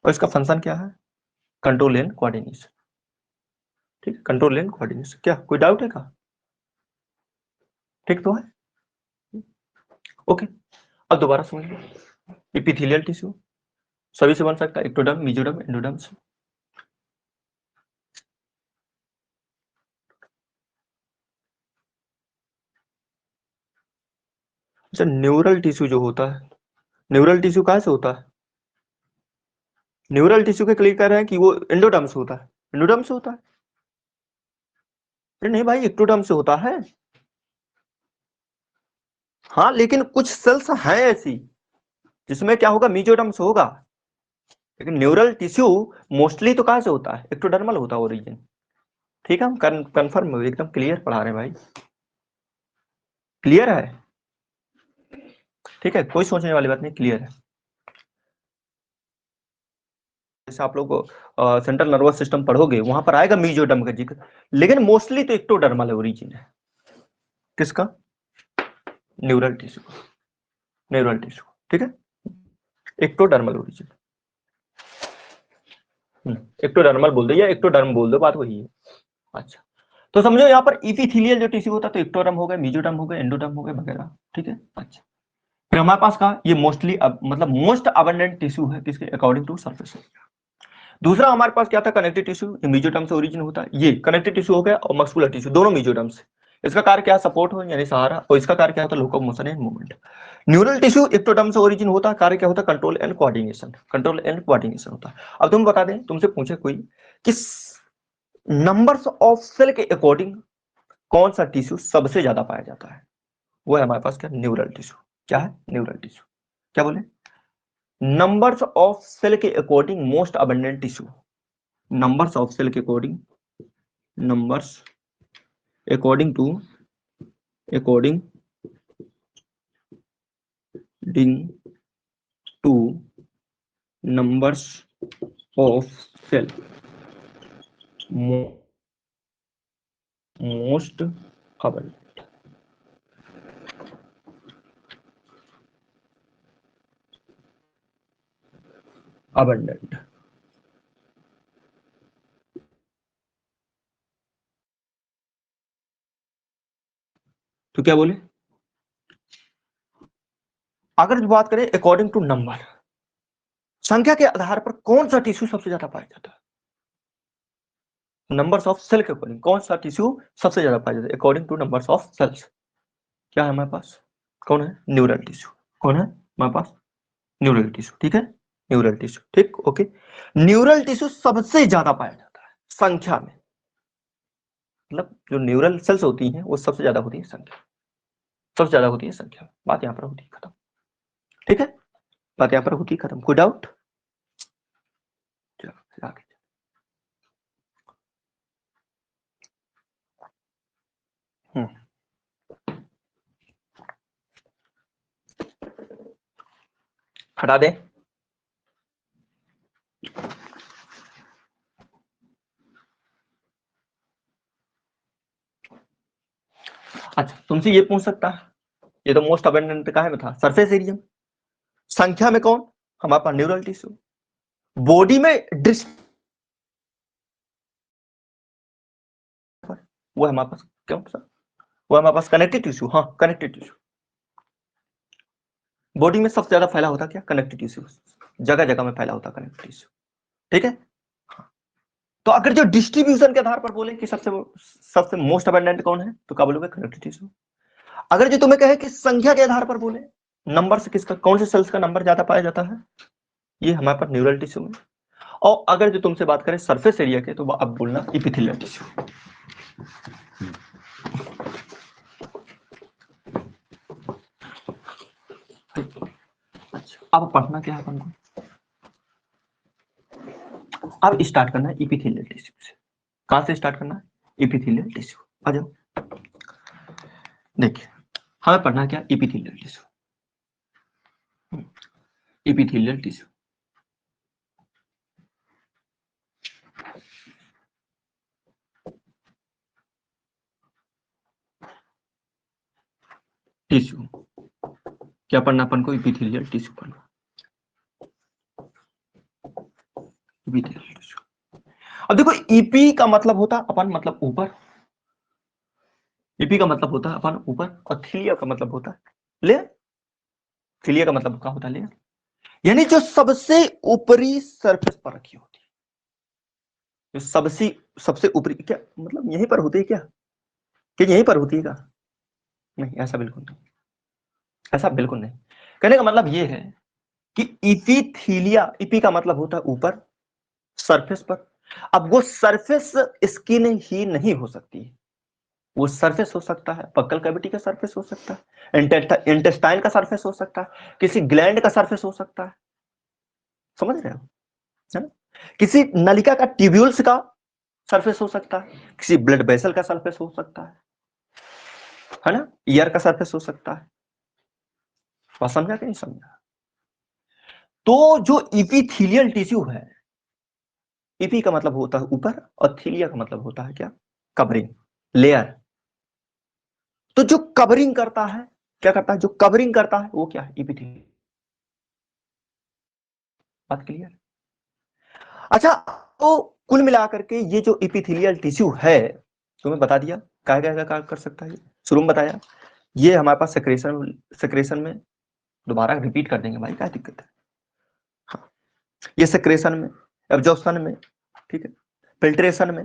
Speaker 1: और इसका फंक्शन क्या है, कंट्रोल एंड कोऑर्डिनेशन, ठीक है, कंट्रोल एंड कोऑर्डिनेशन। क्या कोई डाउट है का, ठीक तो है, ओके। अब दोबारा समझ लो, एपिथेलियल टिश्यू सभी से बन सकता है, एक्टोडर्म, मेसोडर्म, एंडोडर्म से। अच्छा न्यूरल टिश्यू जो होता है, न्यूरल टिश्यू कहां से होता है, न्यूरल टिश्यू के क्लियर कर रहे हैं कि वो एंडोडर्म से होता है, एंडोडर्म से होता है, अरे नहीं भाई एक्टोडर्म से होता है। हाँ लेकिन कुछ सेल्स हैं ऐसी जिसमें क्या होगा, मेसोडर्म से होगा, लेकिन न्यूरल टिश्यू मोस्टली तो कहाँ से होता है, एक्टोडर्मल होता है ओरिजिन। ठीक है, हम कंफर्म एकदम क्लियर पढ़ा रहे हैं भाई, क्लियर है? ठीक है, कोई सोचने वाली बात नहीं, क्लियर है। जैसे आप लोग सेंट्रल नर्वस सिस्टम पढ़ोगे वहां पर आएगा मीजोडर्म का जिक्र, लेकिन मोस्टली तो एक्टोडर्मल ओरिजिन है। किसका? Neural tissue, neural tissue. ठीक है, एक्टोडर्मल ओरिजिन, एक्टोडर्मल बोल दो या एक्टोडर्म बोल दो, बात वही है। अच्छा, तो समझो यहाँ पर इपिथेलियल जो टिश्यू होता है तो एक्टोडर्म हो गया, मीजोडर्म हो गया, एंडोडर्म हो गया वगैरह। ठीक है, अच्छा, फिर हमारे पास कहा ये मोस्टली मतलब मोस्ट अबंडेंट टिश्यू है किसके अकॉर्डिंग टू सरफेस। दूसरा हमारे पास क्या था, कनेक्टिव टिश्यू, ये मीजोडर्म से ओरिजिन होता है। ये कनेक्टिव टिश्यू हो गया और मस्कुलर टिश्यू दोनों मीजोडर्म से। इसका कार्य क्या, सपोर्ट हो यानी सहारा, और इसका कार्य क्या होता है, locomotion and movement. Neural tissue ectoderm से ओरिजिन होता है, कार्य क्या होता है, control and coordination, control and coordination होता है। अब तुम बता दें, तुमसे पूछे कोई कि नंबर्स ऑफ सेल के अकॉर्डिंग कौन सा टिश्यू सबसे ज्यादा पाया जाता है, वो है हमारे पास क्या, न्यूरल टिश्यू। क्या है, न्यूरल टिश्यू। क्या बोले, नंबर्स ऑफ सेल के according most abundant tissue, numbers of cell के according, numbers according to according to numbers of cell most abundant। तो क्या बोले, अगर जो बात करें अकॉर्डिंग टू नंबर, संख्या के आधार पर कौन सा टिश्यू सबसे ज्यादा पाया जाता है, नंबर्स ऑफ सेल के अकॉर्डिंग कौन सा टिश्यू सबसे ज्यादा पाया जाता है according to numbers of cells. क्या है हमारे पास, कौन है, न्यूरल टिश्यू। कौन है हमारे पास, न्यूरल टिश्यू। ठीक है, न्यूरल टिश्यू, ठीक, ओके। न्यूरल टिश्यू सबसे ज्यादा पाया जाता है संख्या में, मतलब जो न्यूरल सेल्स होती हैं वो सबसे ज्यादा होती है संख्या, सबसे ज्यादा होती है संख्या। बात यहाँ पर होती है खत्म। ठीक है, बात यहाँ पर होती है खत्म, कोई डाउट? चलो आगे, हटा दे। अच्छा, तुमसे ये पूछ सकता है, ये तो मोस्ट अबंडेंट का है था, सरफेस एरिया संख्या में कौन, हमारे पास न्यूरल टिश्यू। बॉडी में वो है हमारे पास क्या, वो हमारे पास कनेक्टिव टिश्यू। हाँ, कनेक्टिव टिश्यू बॉडी में सबसे ज्यादा फैला होता क्या, कनेक्टिव टिश्यू, जगह जगह में फैला होता कनेक्टिव टिश्यू। ठीक है, तो अगर जो डिस्ट्रीब्यूशन के आधार पर बोले कि सबसे सबसे मोस्ट अबंडेंट कौन है, तो क्या बोलोगे, कनेक्टिव टिश्यू। अगर जो तुम्हें कहे कि संख्या के आधार पर बोले, नंबर से किसका, कौन से सेल्स का नंबर ज्यादा पाया जाता है, ये हमारे पास न्यूरल टिश्यू में। और अगर जो तुमसे बात करें सरफेस एरिया के, तो अब बोलना इपिथेलियल टिश्यू। अच्छा, अब पढ़ना क्या है अपन को, अब स्टार्ट करना है इपिथेलियल टिश्यू से। कहां से स्टार्ट करना है, इपिथेलियल टिश्यू। आ जाओ, देखिए हमें पढ़ना क्या, epithelial tissue, epithelial tissue. Tissue क्या पढ़ना अपन को, इपिथेलियल टिश्यू पढ़ना, इपिथेलियल टिश्यू। अब देखो, ईपी का मतलब होता अपन, मतलब ऊपर, ईपी का मतलब होता है अपन ऊपर, और थीलिया का मतलब होता है लेयर। थीलिया का मतलब क्या होता है, लेयर, यानी जो सबसे ऊपरी सरफेस पर रखी होती है, जो सबसे सबसे ऊपरी, क्या मतलब यहीं पर होती है क्या, कि यहीं पर होती है क्या, नहीं ऐसा बिल्कुल नहीं, ऐसा बिल्कुल नहीं। कहने का मतलब ये है कि इपीथीलिया, इपी का मतलब होता है ऊपर, सरफेस पर। अब वो सरफेस स्किन ही नहीं हो सकती, वो सरफेस हो सकता है, बक्कल कैविटी का सरफेस हो सकता है, इंटेस्टाइन का सरफेस हो सकता है, किसी ग्लैंड का सरफेस हो सकता है। समझ रहे हो, है ना। किसी नलिका का ट्यूब्यूल्स का सरफेस हो सकता है, किसी ब्लड वेसल का सरफेस हो सकता है ना, ईयर का सरफेस हो सकता है। बात समझा कि नहीं समझा? तो जो इपिथेलियल टिश्यू है, इपी का मतलब होता है ऊपर और थीलिया का मतलब होता है क्या? Covering, layer. तो जो कवरिंग करता है, क्या करता है? जो कवरिंग करता है वो क्या है? इपिथेलियल। बात क्लियर? अच्छा, तो कुल मिलाकर के ये जो इपिथेलियल टिश्यू है, तुम्हें बता दिया क्या क्या क्या कर सकता है। शुरू में बताया ये हमारे पास सेक्रेशन में, दोबारा रिपीट कर देंगे भाई, क्या दिक्कत है। हाँ, ये सेक्रेशन में, एब्जॉर्प्शन में, ठीक है, फिल्ट्रेशन में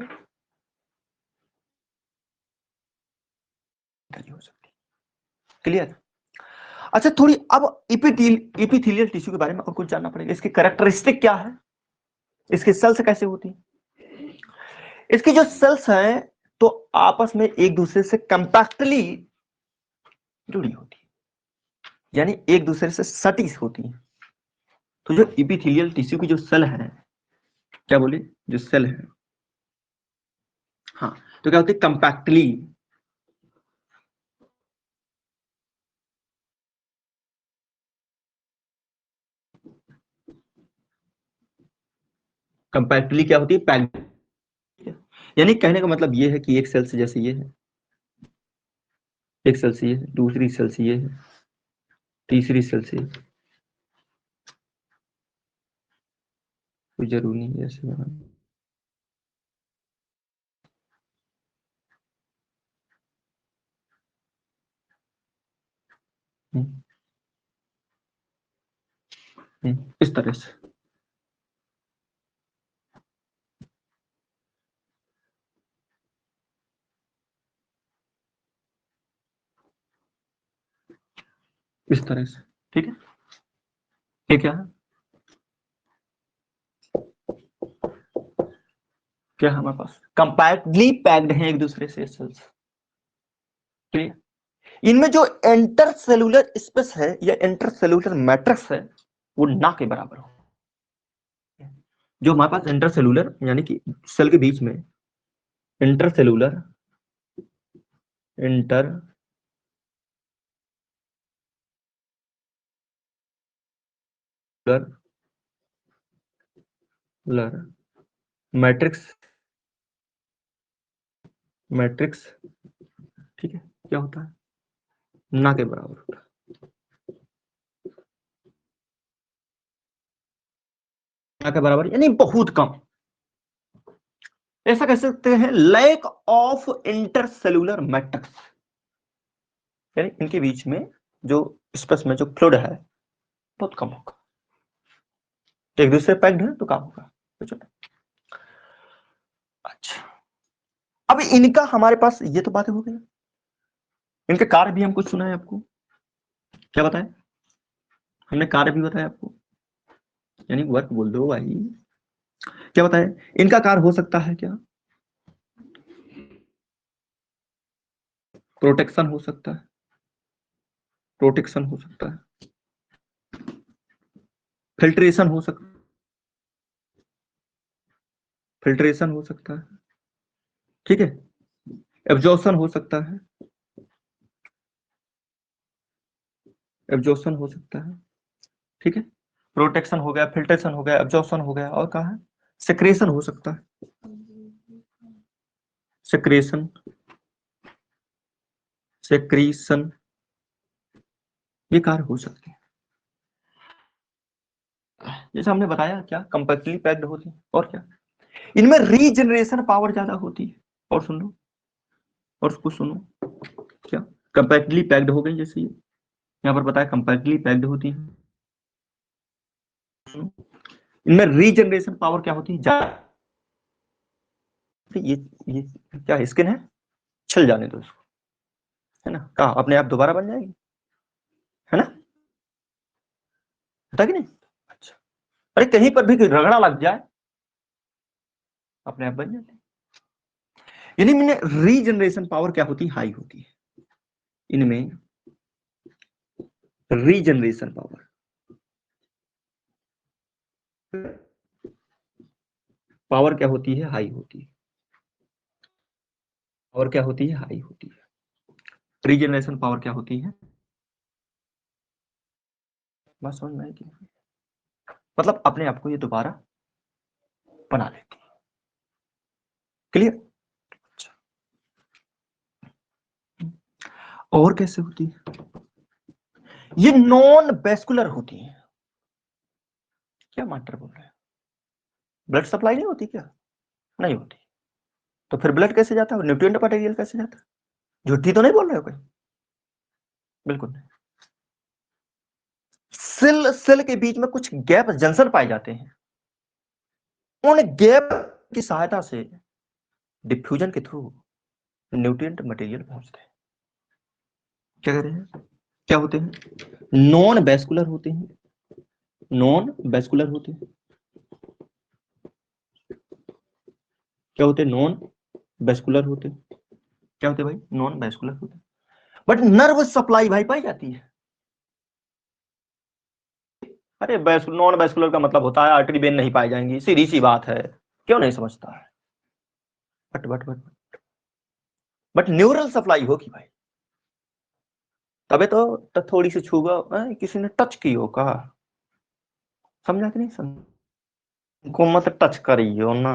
Speaker 1: हो सकती है। क्लियर? अच्छा, थोड़ी अब इपिथेलियल टिश्यू के बारे में और कुछ जानना पड़ेगा। इसकी कैरेक्टरिस्टिक क्या है, इसकी सेल्स कैसे होती है। इसकी जो सेल्स हैं तो आपस में एक दूसरे से कंपैक्टली जुड़ी होती है, यानी एक दूसरे से सटी होती है। तो जो इपिथेलियल टिश्यू की जो सेल है, क्या बोले, जो सेल है, हाँ, तो क्या होती है? कंपैक्टली, कंपैक्टली क्या होती है? पैक्ड। यानी कहने का मतलब ये है कि एक सेल से जैसे ये है, एक सेल से ये है, दूसरी सेल से ये है, तीसरी सेल से कोई जरूरी नहीं है ऐसे बनाना। इस तरह से, इस तरह से, ठीक है। ये क्या है? क्या है हमारे पास? कंपैक्टली पैक्ड है एक दूसरे से सेल्स। क्लियर? इनमें जो इंटर सेलुलर स्पेस है या इंटर सेलुलर मैट्रिक्स है वो ना के बराबर हो। जो हमारे पास इंटर सेलुलर यानी कि सेल के बीच में inter cellular, inter matrix, matrix, ठीक है, क्या होता है? ना के बराबर होता है। ना के बराबर यानी बहुत कम। ऐसा कह सकते हैं lack of intercellular matrix, यानी इनके बीच में जो स्पेस में जो फ्लूइड है बहुत कम होगा। एक दूसरे पैक्ड है तो कम होगा। अच्छा, अब इनका हमारे पास ये तो बातें हो गई, इनके कार्य भी हम कुछ सुना है आपको। क्या बताएं? हमने कार्य भी बताया आपको, यानी वर्क बोल दो भाई। क्या बताएं? इनका कार्य हो सकता है क्या? प्रोटेक्शन हो सकता है, प्रोटेक्शन हो सकता है, फिल्ट्रेशन हो सकता है, फिल्ट्रेशन हो सकता है, ठीक है, एब्जॉर्प्शन हो सकता है, एब्जॉर्प्शन हो सकता है, ठीक है, प्रोटेक्शन हो गया, फिल्ट्रेशन हो गया, एब्जॉर्प्शन हो गया, और कहा है सेक्रेशन हो सकता है, सेक्रेशन, सेक्रीशन, ये कार्य हो सकते हैं। जैसे हमने बताया क्या, कंपैक्टली पैक्ड होती है, और क्या, इनमें रीजनरेशन पावर ज्यादा होती है। और सुन लो, और कुछ सुनो, क्या कंपैक्टली पैक्ड हो गई, जैसे ये यहाँ पर बताया कंपैक्टली पैक्ड होती है, इनमें रीजनरेशन पावर क्या होती है? ज्यादा। ये क्या स्किन है, छिल जाने दो इसको, है ना, कहा अपने आप दोबारा बन जाएगी, है ना, होता कि नहीं? अच्छा, अरे कहीं पर भी रगड़ा लग जाए अपने आप बन जाती है। यानी मैंने रीजनरेशन पावर क्या होती है? हाई होती है इनमें, रीजनरेशन पावर, पावर क्या होती है? हाई होती है। पावर क्या होती है? हाई होती है। रीजनरेशन पावर क्या होती है? बस समझ में आई कि मतलब अपने आप को ये दोबारा बना लेती है। क्लियर? और कैसे होती है? ये नॉन वेस्कुलर होती है। क्या मास्टर बोल रहे हैं? ब्लड सप्लाई नहीं होती क्या? नहीं होती। तो फिर ब्लड कैसे जाता है? न्यूट्रिएंट मटेरियल कैसे जाता है? झूठी तो नहीं बोल रहे हो कोई? बिल्कुल नहीं। सेल सेल के बीच में कुछ गैप जंक्शन पाए जाते हैं। उन गैप की सहायता से डिफ्यूजन के थ्रू न्यूट्रिएंट मटेरियल पहुंचते हैं। क्या कह रहे हैं? क्या होते हैं? नॉन वेस्कुलर होते हैं। नॉन वेस्कुलर होते हैं। क्या होते हैं? नॉन वेस्कुलर होते हैं। क्या होते हैं भाई? नॉन वेस्कुलर होते हैं। बट नर्व सप्लाई भाई पाई जाती है। अरे नॉन वेस्कुलर का मतलब होता है आर्टरी वेन नहीं पाई जाएंगी, सीधी सी बात है। क्यों नहीं समझता है? बट न्यूरल सप्लाई होगी भाई। तबे तो थोड़ी सी छूगा किसी ने टच की हो कहा। समझा कि नहीं समझ को मत टच करियो ना।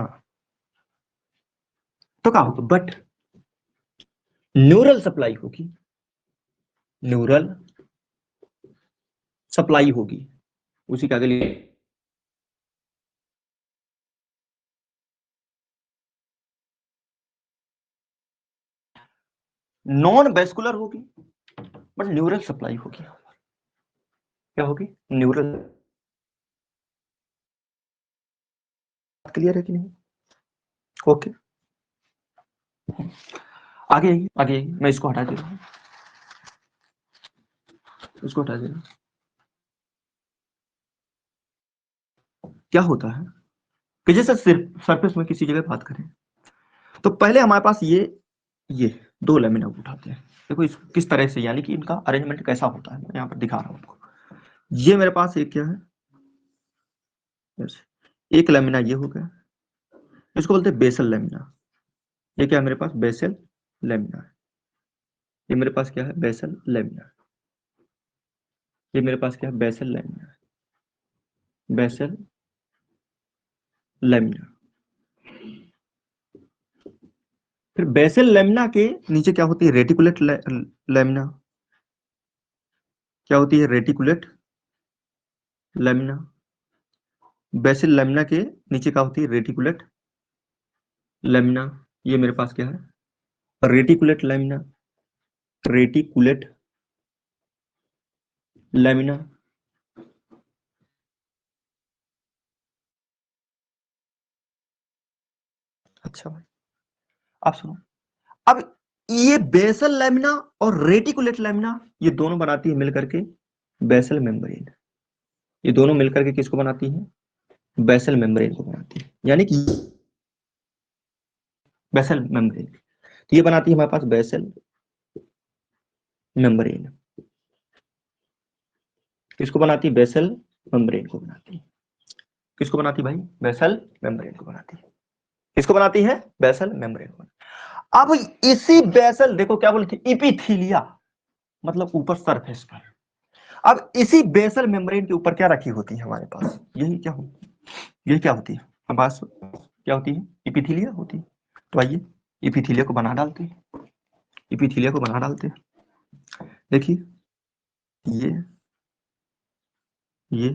Speaker 1: तो क्या होगा? बट न्यूरल सप्लाई होगी। न्यूरल सप्लाई होगी। उसी का अगली नॉन वेस्कुलर होगी बट न्यूरल सप्लाई होगी। क्या होगी? न्यूरल। क्लियर है कि नहीं? ओके। आगे आइए, आगे आइए। मैं इसको हटा दे रहा हूं, इसको हटा दे रहा हूं। क्या होता है कि जैसे सिर्फ सरफेस में किसी जगह बात करें तो पहले हमारे पास ये दो लेमिना उठाते हैं। देखो इस किस तरह से, यानी कि इनका अरेंजमेंट कैसा होता है, मैं यहाँ पर दिखा रहा हूं आपको। ये मेरे पास एक क्या है? एक लेमिना ये हो गया, इसको बोलते हैं बेसल लेमिना। ये क्या है मेरे पास? बेसल लेमिना है। ये मेरे पास क्या है? बेसल लेमिना है। ये मेरे पास क्या है? बेसल लेमिना है। Basal lamina. फिर बेसल लेमिना के नीचे क्या होती है? Reticulate lamina. क्या होती है? Reticulate lamina. बेसल लेमिना के नीचे क्या होती है? Reticulate lamina. ये मेरे पास क्या है? Reticulate lamina. Reticulate lamina. अच्छा भाई, आप सुनो। अब ये बेसल लेमिना और रेटिकुलेट लेमिना ये दोनों बनाती है मिलकर के बेसल मेम्ब्रेन। ये दोनों मिलकर के किसको बनाती है? बेसल मेम्ब्रेन को बनाती है। यानी कि बेसल मेम्ब्रेन, तो ये बनाती है हमारे पास बेसल मेम्ब्रेन। किसको बनाती है? बेसल मेम्ब्रेन को बनाती है। किसको बनाती है भाई? बेसल मेम्ब्रेन को बनाती है। किसको बनाती है? बेसल मेम्ब्रेन को। अब इसी बेसल, देखो क्या बोलती है? इपिथीलिया, मतलब ऊपर सरफेस पर। अब इसी बेसल मेम्ब्रेन के ऊपर क्या रखी होती है हमारे पास? यही क्या होती है? ये क्या होती है हमारे पास? क्या होती है? इपिथीलिया होती है। तो आइए इपिथीलिया को बना डालते हैं। इपिथीलिया को बना डालते हैं। देखिए ये ये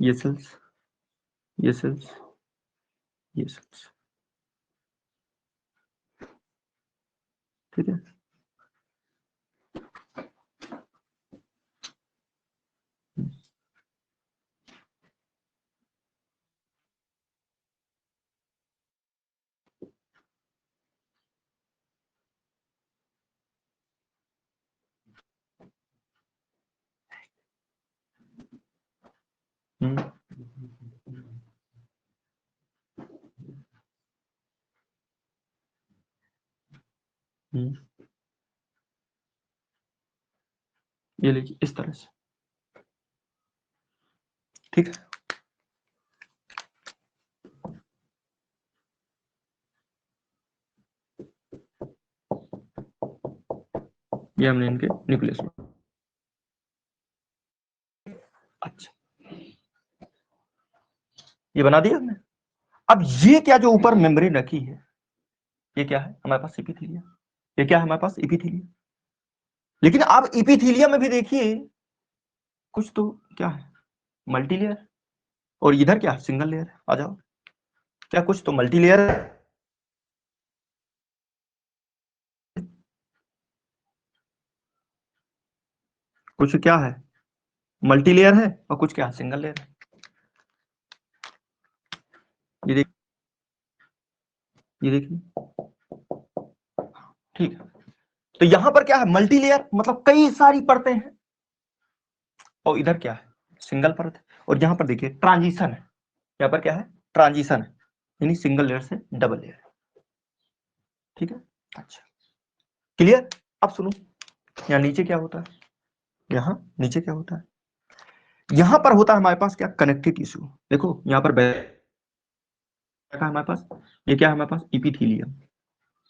Speaker 1: ये सेल्स, ये सेल्स, ये सेल्स। ठीक है। हम्म हम्म ये लीजिए इस तरह से। ठीक है। दिया हमने इनके न्यूक्लियस में। अच्छा, ये बना दिया हमने। अब ये क्या जो ऊपर मेम्ब्रेन रखी है, ये क्या है हमारे पास? एपिथेलियम। ये क्या है हमारे पास? एपिथेलियम। लेकिन अब एपिथेलियम में भी देखिए कुछ तो क्या है, मल्टी लेयर, और इधर क्या है? Single layer. आ जाओ, क्या कुछ तो मल्टी लेयर है, कुछ क्या है? मल्टी लेयर है, और कुछ क्या है? सिंगल लेयर है। ये देख, ये देखिए, ठीक है। तो यहां पर क्या है? मल्टी लेयर, मतलब कई सारी परतें हैं, और इधर क्या है? सिंगल परत है। और यहां पर देखिए ट्रांजिशन है, यहां पर क्या है? ट्रांजिशन है, यानी सिंगल लेयर से डबल लेयर। ठीक है, अच्छा, क्लियर। अब सुनो, यहाँ नीचे क्या होता है? यहाँ नीचे क्या होता है? यहां पर होता है हमारे पास क्या? Connective tissue. देखो यहाँ पर क्या है हमारे पास? ये क्या है हमारे पास? इपिथीलियम।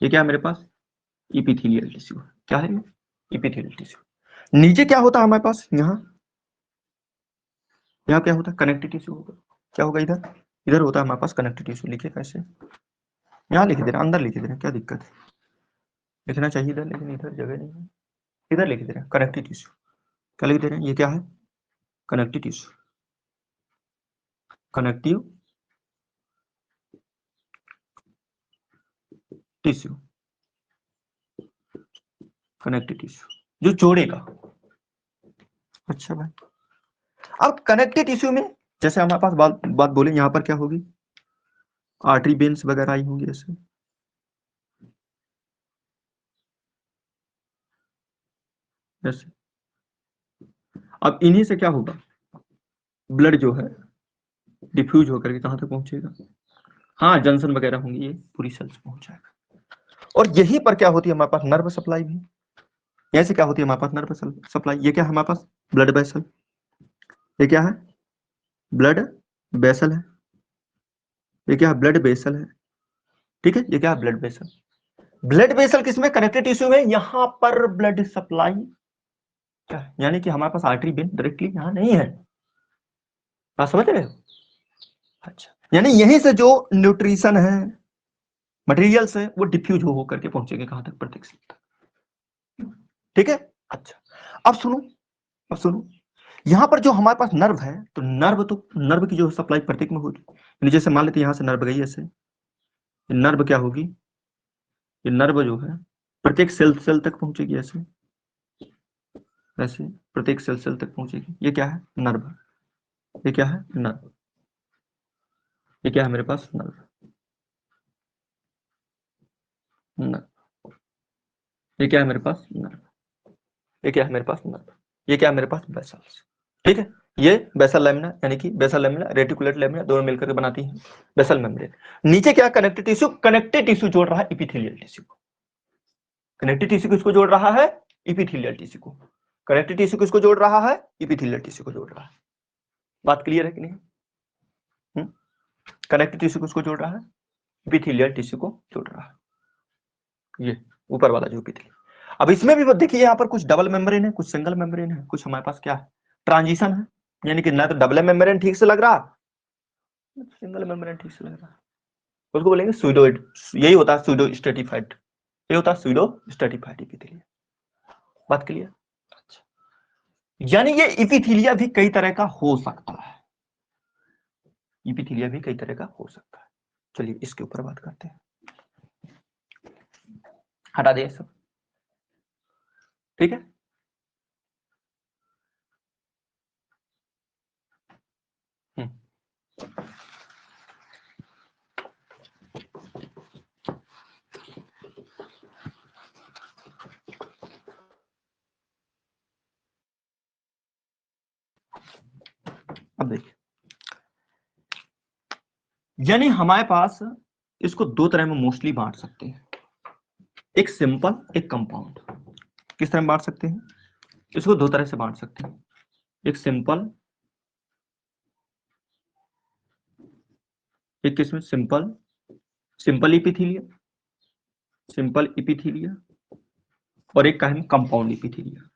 Speaker 1: ये क्या है मेरे पास? Epithelial tissue. क्या है? Epithelial tissue. नीचे क्या होता है हमारे पास? यहाँ क्या होता है? कनेक्टिव टिश्यू होगा। क्या होगा इधर? इधर होता है हमारे पास कनेक्टिव टिश्यू। लिखिए कैसे? यहाँ लिख दे रहे हैं, अंदर लिख दे रहे हैं, क्या दिक्कत है? लिखना चाहिए इधर, लेकिन इधर जगह नहीं है। इधर लिख दे रहे हैं कनेक्टिव टिश्यू। क्या लिख दे रहे हैं? ये क्या है? Connective tissue. Connective tissue, connective tissue जो जोड़ेगा। अच्छा भाई, अब कनेक्टिव टिश्यू में जैसे हमारे पास बात बोले, यहाँ पर क्या होगी? आर्टरी वेन्स वगैरह आई होंगी ऐसे, जैसे। अब इन्हीं से क्या होगा? ब्लड जो है डिफ्यूज होकर के कहां तक पहुंचेगा? हाँ, जंक्शन वगैरह होंगी, ये पूरी सेल्स पहुंच जाएगा। और यहीं पर क्या होती है हमारे पास? नर्व सप्लाई भी। यहीं से क्या होती है हमारे पास? Nerve supply. ये क्या है हमारे पास? Blood vessel. ये क्या है? ब्लड वेसल है। ये क्या है? ब्लड वेसल है। ठीक है, ये क्या है? Blood vessel. ब्लड वेसल किसमें? कनेक्टिव टिश्यू में। यहां पर ब्लड सप्लाई क्या है? यानी कि हमारे पास आर्टरी वेन डायरेक्टली यहां नहीं है। बात समझ रहे हो? अच्छा, यानी यहीं से जो न्यूट्रिशन है, मटेरियल्स है, वो डिफ्यूज हो करके पहुंचेंगे कहां तक? प्रत्येक सेल तक। ठीक है, अच्छा। अब सुनो, अब सुनो, यहां पर जो हमारे पास नर्व है, तो नर्व की जो सप्लाई प्रत्येक में होगी। जैसे मान लेते हैं यहां से नर्व गई ऐसे, नर्व क्या होगी? ये नर्व जो है प्रत्येक सेल तक पहुंचेगी ऐसे, ऐसे प्रत्येक सेल तक पहुंचेगी। ये क्या है? नर्व। ये क्या है? नर्व। ये क्या है मेरे पास? नर्व। नर्व। ये क्या है मेरे पास? नर्व। ये क्या है मेरे पास? नर्व। ये क्या है मेरे पास? वेसल्स। ठीक है, ये बेसल लेमिना, यानी कि बेसल लेमिना, रेटिकुलेट लेमिना, दोनों मिलकर के बनाती हैं बेसल मेम्ब्रेन। नीचे क्या? Connective tissue. कनेक्टिव टिश्यू जोड़ रहा है इपिथेलियल टिश्यू को। कनेक्टिव टिश्यू किसको जोड़ रहा है? इपिथेलियल टिश्यू को। कनेक्टिव टिश्यू किसको जोड़ रहा है? इपिथेलियल टिश्यू को जोड़ रहा है। बात क्लियर है कि नहीं? कनेक्टिव टिश्यू किसको जोड़ रहा है? इपिथेलियल टिश्यू को जोड़ रहा है, ये ऊपर वाला जो इपिथेलियल। अब इसमें भी देखिए, यहाँ पर कुछ डबल मेम्ब्रेन है, कुछ सिंगल मेम्ब्रेन है, कुछ हमारे पास क्या है? ट्रांजिशन है, यानी कि ना तो डबल मेम्ब्रेन ठीक से लग रहा, सिंगल मेम्ब्रेन ठीक से लग रहा। उसको बोलेंगे सूडोइड। यही होता है सूडो स्ट्रेटिफाइड, ये होता है सूडो स्ट्रेटिफाइड इपिथेलिया। बात क्लियर? अच्छा, यानी ये इपिथेलिया भी कई तरह का हो सकता है। इपिथेलिया भी कई तरह का हो सकता है। चलिए इसके ऊपर बात करते हैं, हटा दे सब। ठीक है, अब देखिए, यानी हमारे पास इसको दो तरह में मोस्टली बांट सकते हैं, एक सिंपल, एक कंपाउंड। किस तरह में बांट सकते हैं? इसको दो तरह से बांट सकते हैं, एक सिंपल, एक किसमें? सिंपल इपिथेलिया, सिंपल इपिथेलिया, और एक का है कंपाउंड इपिथीलिया।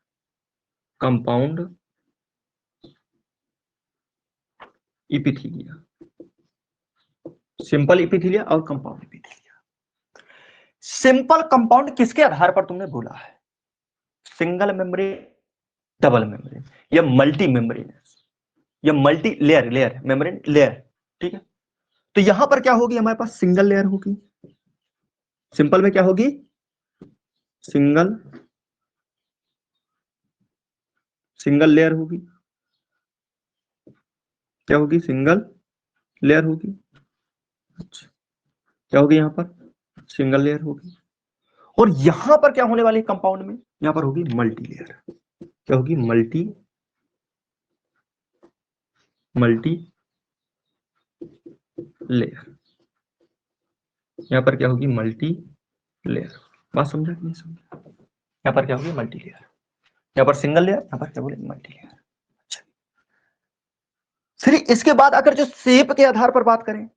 Speaker 1: कंपाउंड इपिथीलिया, सिंपल इपिथीलिया और कंपाउंड इपिथीलिया। सिंपल कंपाउंड किसके आधार पर तुमने बोला है? सिंगल मेम्ब्रेन, डबल मेम्ब्रेन, या मल्टी मेम्ब्रेन, या multi layer, layer membrane layer, ठीक है। तो यहां पर क्या होगी हमारे पास? सिंगल लेयर होगी। सिंपल में क्या होगी? सिंगल सिंगल लेयर होगी। क्या होगी? सिंगल लेयर होगी। अच्छा, क्या होगी यहां पर? सिंगल लेयर होगी। और यहां पर क्या होने वाली है कंपाउंड में? यहां पर होगी मल्टी लेयर। क्या होगी? Multi layer. यहां पर क्या होगी? Multi layer. बात समझा कि नहीं समझा? यहां पर क्या होगी? Multi layer. यहां पर सिंगल लेयर, यहां पर क्या बोले? Multi layer. अच्छा, फिर इसके बाद अगर जो शेप के आधार पर बात करें,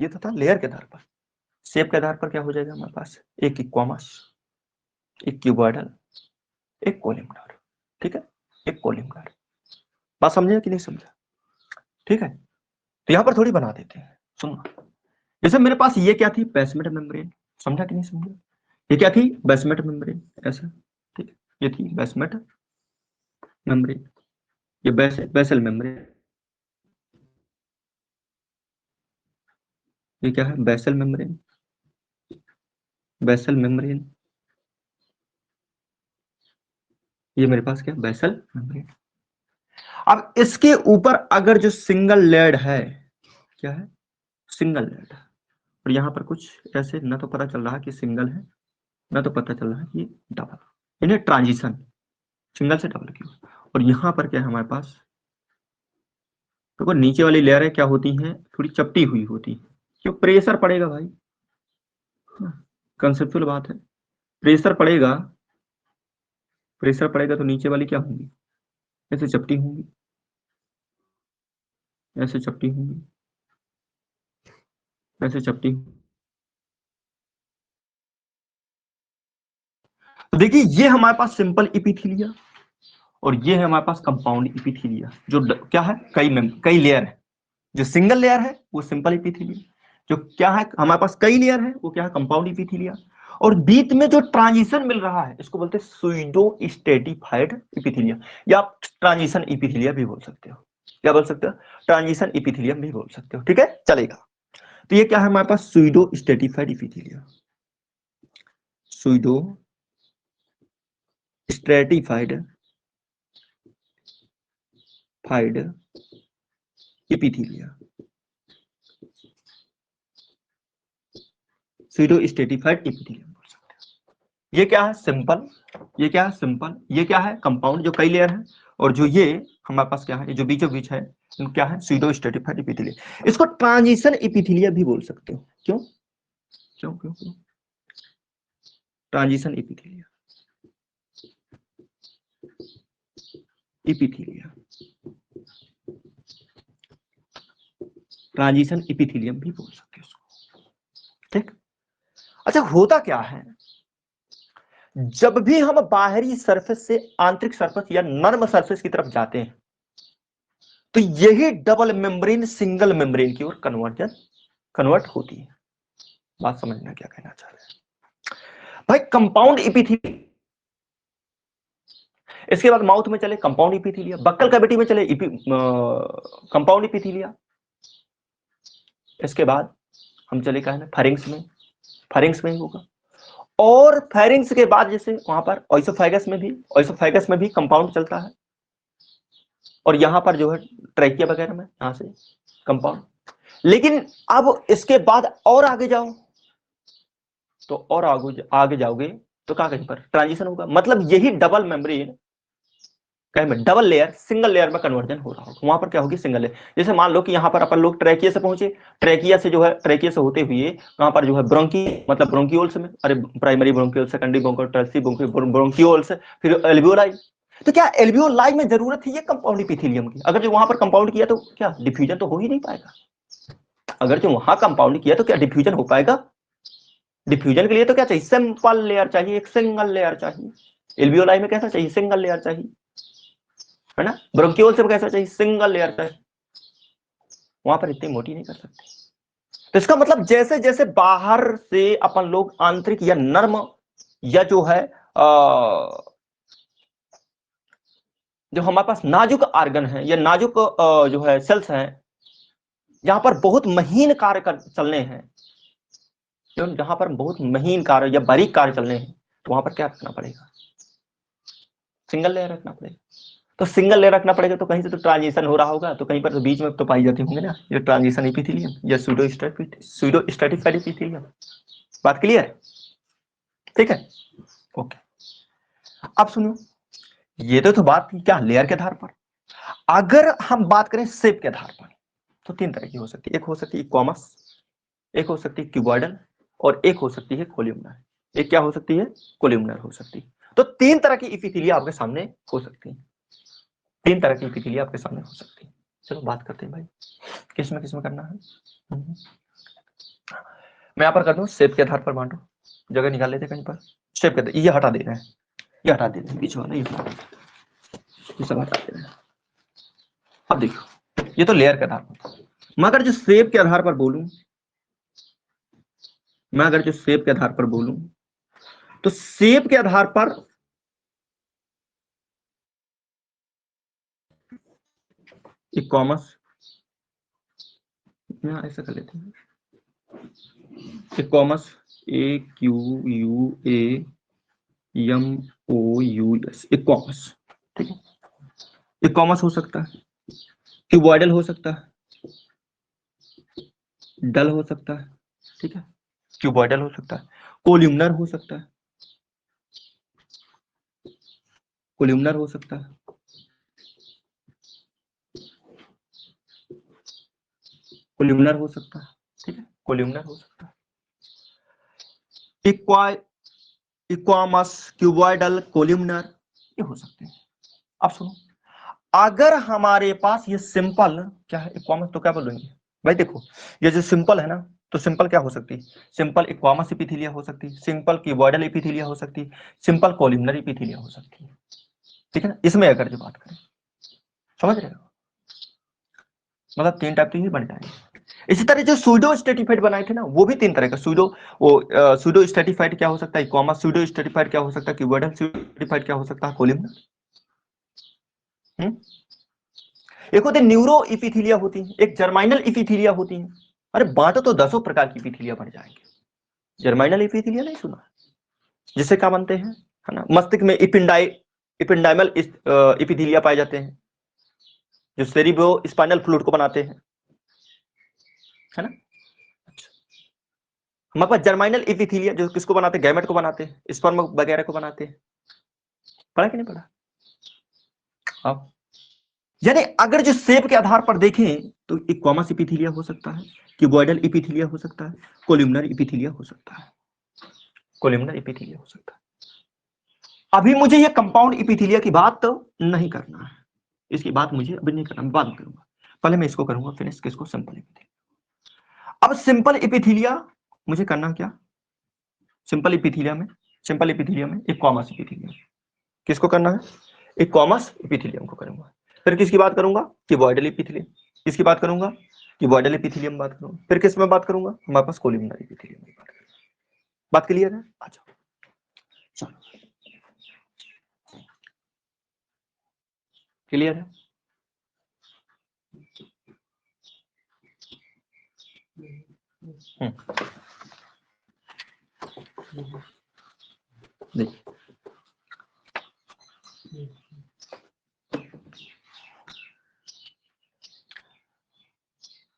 Speaker 1: ये तो था लेयर के आधार पर, शेप के आधार पर क्या हो जाएगा हमारे पास? एक इक्वामस, एक क्यूबॉइडल, एक कोलिमडर, ठीक है, एक कोलिमडर। बात समझे कि नहीं समझा? ठीक है, तो यहां पर थोड़ी बना देते हैं, सुनो। जैसे मेरे पास ये क्या थी? Basement membrane. समझा कि नहीं समझा? ये क्या थी? बेसमेंट मेम्ब्रेन, ऐसा, ठीक है। ये थी बेसमेंट मेम्ब्रेन, ये बेसल मेम्ब्रेन। ये क्या है? Basal membrane, basal membrane. ये मेरे पास क्या? Basal membrane. अब इसके ऊपर अगर जो सिंगल लेड है, क्या है? Single layered. और यहां पर कुछ ऐसे ना तो पता चल रहा कि सिंगल है, ना तो पता चल रहा है कि डबल। इन्हें ट्रांजिशन, सिंगल से डबल की। और यहां पर क्या है हमारे पास? तो नीचे वाली लेयर है, क्या होती है? थोड़ी चपटी हुई होती है, क्यों? प्रेशर पड़ेगा भाई, कंसेप्चुअल बात है। प्रेशर पड़ेगा, प्रेशर पड़ेगा तो नीचे वाली क्या होंगी? ऐसे चपटी होंगी, ऐसे चपटी होंगी, ऐसे चपटी। तो देखिए, ये हमारे पास सिंपल इपिथीलिया, और ये है हमारे पास कंपाउंड इपिथीलिया, जो क्या है? कई लेयर है। जो सिंगल लेयर है वो सिंपल इपिथीलिया, जो क्या है हमारे पास कई लेयर है वो क्या है? कंपाउंड इपिथीलिया। और बीच में जो ट्रांजिशन मिल रहा है इसको बोलते हैं सुइडो स्टेटिफाइड इपिथीलिया, या आप ट्रांजिशन इपिथीलिया भी बोल सकते हो। क्या बोल सकते हो? ट्रांजिशन इपिथीलियम भी बोल सकते हो, ठीक है, चलेगा। तो ये क्या है हमारे पास? सुइडो स्टेटिफाइड इपिथीलिया, सुइडो स्ट्रेटिफाइड इपिथीलिया, सुइडो स्टेटिफाइड इपिथीलियम बोल सकते हैं। ये क्या है? सिंपल। ये क्या है? सिंपल। ये क्या है? कंपाउंड, जो कई लेयर है। और जो ये हमारे पास क्या है? ये जो बीचों बीच है, क्या है? सुइडो स्टेटिफाइड इपिथीलिया। इसको ट्रांजिशन इपिथीलिया भी बोल सकते हो। क्यों क्यों क्यों क्यों? ट्रांजिशन इपिथीलिया, इपिथीलिया, ट्रांजिशन इपिथीलियम भी बोल सकते हो उसको, ठीक। अच्छा, होता क्या है? जब भी हम बाहरी सरफेस से आंतरिक सरफेस या नर्म सरफेस की तरफ जाते हैं, तो यही डबल मेम्ब्रेन सिंगल मेम्ब्रेन की ओर कन्वर्ट होती है। बात समझना क्या कहना चाह रहे हैं भाई? कंपाउंड इपिथीलिया, इसके बाद माउथ में चले कंपाउंड इपिथीलिया, बक्कल कैविटी में चले कंपाउंड इपिथीलिया। इसके बाद हम चले कहा ना फेरिंग्स में, फेरिंग्स में ही होगा। और फेरिंग्स के बाद जैसे वहां पर ओइसोफेगस में भी कंपाउंड चलता है। और यहां पर जो है ट्रैकिया वगैरह में यहां से कंपाउंड। लेकिन अब इसके बाद और आगे जाओ, तो और आगे जाओगे तो क्या कहीं पर ट्रांजिशन होगा। मतलब यही डबल मेम्ब्रेन कहीं में डबल लेयर सिंगल लेयर में कन्वर्जन हो रहा होगा। वहां पर क्या होगी? Single layer. जैसे मान लो कि यहाँ पर अपन लोग ट्रैकिया से पहुंचे, ट्रैकिया से जो है, ट्रैकिया से होते हुए वहां पर जो है ब्रोंकी, मतलब ब्रोंकियोल्स में, अरे primary bronchiole, secondary bronchiole, tertiary bronchioles, फिर एल्वियोलाई। तो क्या एल्वियोलाई में जरूरत है ये कंपाउंड इपिथीलियम की? अगर जो वहां पर कंपाउंड किया तो क्या डिफ्यूजन तो हो ही नहीं पाएगा। अगर जो वहां कंपाउंड किया तो क्या डिफ्यूजन हो पाएगा? डिफ्यूजन के लिए तो क्या चाहिए? सिंपल लेयर चाहिए, एक सिंगल लेयर चाहिए। एल्वियोलाई में कैसा चाहिए, सिंगल लेयर चाहिए, है ना। ब्रोंकियोल से कैसा चाहिए, सिंगल लेयर चाहिए, वहां पर इतनी मोटी नहीं कर सकते। तो इसका मतलब जैसे जैसे बाहर से अपन लोग आंतरिक या नर्म या जो है जो हमारे पास नाजुक आर्गन है या नाजुक जो है सेल्स हैं, जहां पर बहुत महीन कार्य चलने हैं, जहां पर बहुत महीन कार्य या बारीक कार्य चलने हैं, तो वहां पर क्या रखना पड़ेगा, सिंगल लेयर रखना पड़ेगा। तो सिंगल लेयर रखना पड़ेगा, तो कहीं से तो ट्रांजिशन हो रहा होगा, तो कहीं पर तो बीच में तो पाई जाती होंगे ना ये ट्रांजिशन एपिथेलियम या सूडो स्ट्रेटिफाइड एपिथेलियम। बात क्लियर है, ठीक है, ओके। अब सुनो, ये तो बात थी क्या, लेयर के आधार पर। अगर हम बात करें शेप के आधार पर, तो तीन तरह की हो सकती है, एक हो सकती है इक्वामस, एक हो सकती है क्यूबॉइडल, और एक हो सकती है कोल्यूमनर। एक क्या हो सकती है, कोल्यूमनर हो सकती है। तो तीन तरह की एपिथेलिया आपके सामने हो सकती है, तीन तरह की एपिथेलिया आपके सामने हो सकती है। चलो बात करते हैं भाई, किसमें करना है। मैं यहाँ पर कर दूं शेप के आधार पर बांटो, जगह निकाल लेते कहीं पर। शेप के, ये हटा दे रहे हैं, ये हटा दे रहे हैं, बीच वाला ये सब हटा दे रहे हैं। अब देखो, ये तो लेयर के आधार पर, मगर जो शेप के आधार पर बोलूं, मैं अगर जो शेप के आधार पर बोलूं, तो शेप के आधार पर इक्वामस, ऐसा कर लेते हैं, squamous A Q U A M O U S, squamous, ठीक है। इक्वामस हो सकता है, क्यूबॉइडल हो सकता है, डल हो सकता है, ठीक है, क्यूबॉइडल हो सकता है, कोल्यूमनर हो सकता है, कोल्यूमनर हो सकता है, कोल्यूमनर हो सकता है, ठीक है, कोल्यूमनर हो सकता है। इक्वामस, क्यूबॉइडल, कोल्यूमनर, ये हो सकते हैं। अब सुनो, अगर हमारे पास ये सिंपल क्या है, इक्वामस, तो क्या बोलेंगे भाई, देखो ये जो सिंपल है ना, तो सिंपल क्या हो सकती है, सिंपल इक्वामस एपिथेलिया हो सकती है, सिंपल क्यूबॉइडल एपिथेलिया हो सकती है, सिंपल कोल्यूमनर एपिथेलिया हो सकती है, ठीक है ना। इसमें अगर जो बात करें, समझ रहे हो, मतलब तीन टाइप के ही बन जाएंगे। इसी तरह जो सूडो स्ट्रेटिफाइड बनाए थे ना, वो भी तीन तरह का, सूडो स्ट्रेटिफाइड क्या हो सकता है, इक्वामस सूडो स्ट्रेटिफाइड क्या हो सकता है, क्यूबॉइडल स्ट्रेटिफाइड क्या हो सकता है, कोल्यूमनर। एक होते न्यूरो इपिथीलिया होती है, एक जर्माइनल इपिथीलिया होती है। अरे बांटो तो दसों प्रकार की इपिथीलिया बन जाएंगे। जर्माइनल इपिथीलिया नहीं सुना, जिससे क्या बनते हैं, है ना, मस्तिष्क में इपिंडाइमल इपिथीलिया पाए जाते हैं, जो सेरिब्रो स्पाइनल फ्लूइड को बनाते हैं, है ना। हमारे पास जर्माइनल इपिथीलिया जो किसको बनाते हैं, गैमेट को बनाते हैं, स्पर्म वगैरह को बनाते हैं। पढ़ा कि नहीं पढ़ा। अब यानी अगर जो शेप के आधार पर देखें, तो इक्वामस इपिथीलिया हो सकता है, क्यूबॉइडल इपिथीलिया हो सकता है, कोल्यूमनर इपिथीलिया हो सकता है, कोल्यूमनर इपिथीलिया हो सकता है। अभी मुझे ये कंपाउंड इपिथीलिया की बात तो नहीं करना है, इसकी बात मुझे अभी नहीं करना, बाद में करूंगा। पहले मैं इसको करूंगा फिनिश, किसको, सिंपल इपिथीलिया। अब सिंपल इपिथीलिया मुझे करना क्या, सिंपल इपिथीलिया में, सिंपल इपिथीलिया में इक्वामस इपिथीलिया, किसको करना है, इक्वामस इपिथीलियम को करूंगा। फिर किसकी बात करूंगा, क्यूबॉइडल इपिथीलियम, किसकी बात करूंगा, क्यूबॉइडल इपिथीलियम बात करूंगा। फिर किस में बात करूंगा, हमारे पास कोल्यूमनर इपिथीलियम की बात करूंगा। बात क्लियर है, अच्छा चलो, क्लियर है। देखिए,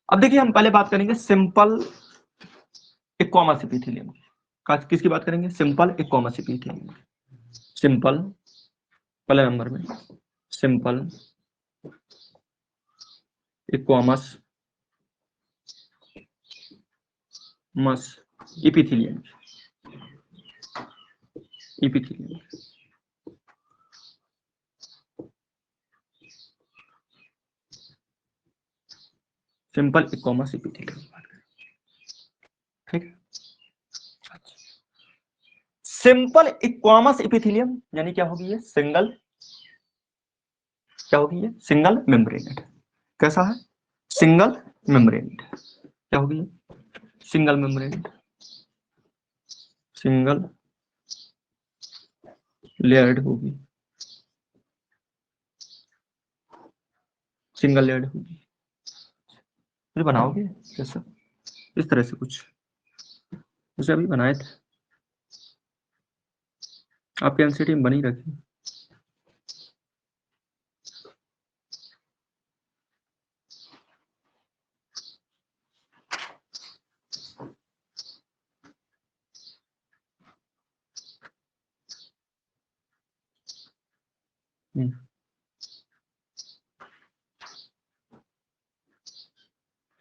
Speaker 1: अब देखिए हम पहले बात करेंगे सिंपल इक्वामस इपिथीलियम, किसकी बात करेंगे, सिंपल इक्वामस इपिथीलियम। सिंपल, पहले नंबर में सिंपल इक्वामस मस इपिथीलियम, इपिथीलियम, सिंपल इक्वामस इपिथीलियम की बात करें, ठीक है। सिंपल इक्वामस एपिथेलियम यानी क्या होगी ये सिंगल, क्या होगी ये सिंगल मेम्ब्रेनेड। कैसा है सिंगल मेम्ब्रेनेड, क्या होगी सिंगल मेम्ब्रेनेड, सिंगल लेयर्ड होगी, सिंगल लेयर्ड होगी। फिर बनाओगे कैसा इस तरह से कुछ जैसे अभी बनाए थे आपके एनसीटी में बनी रखी।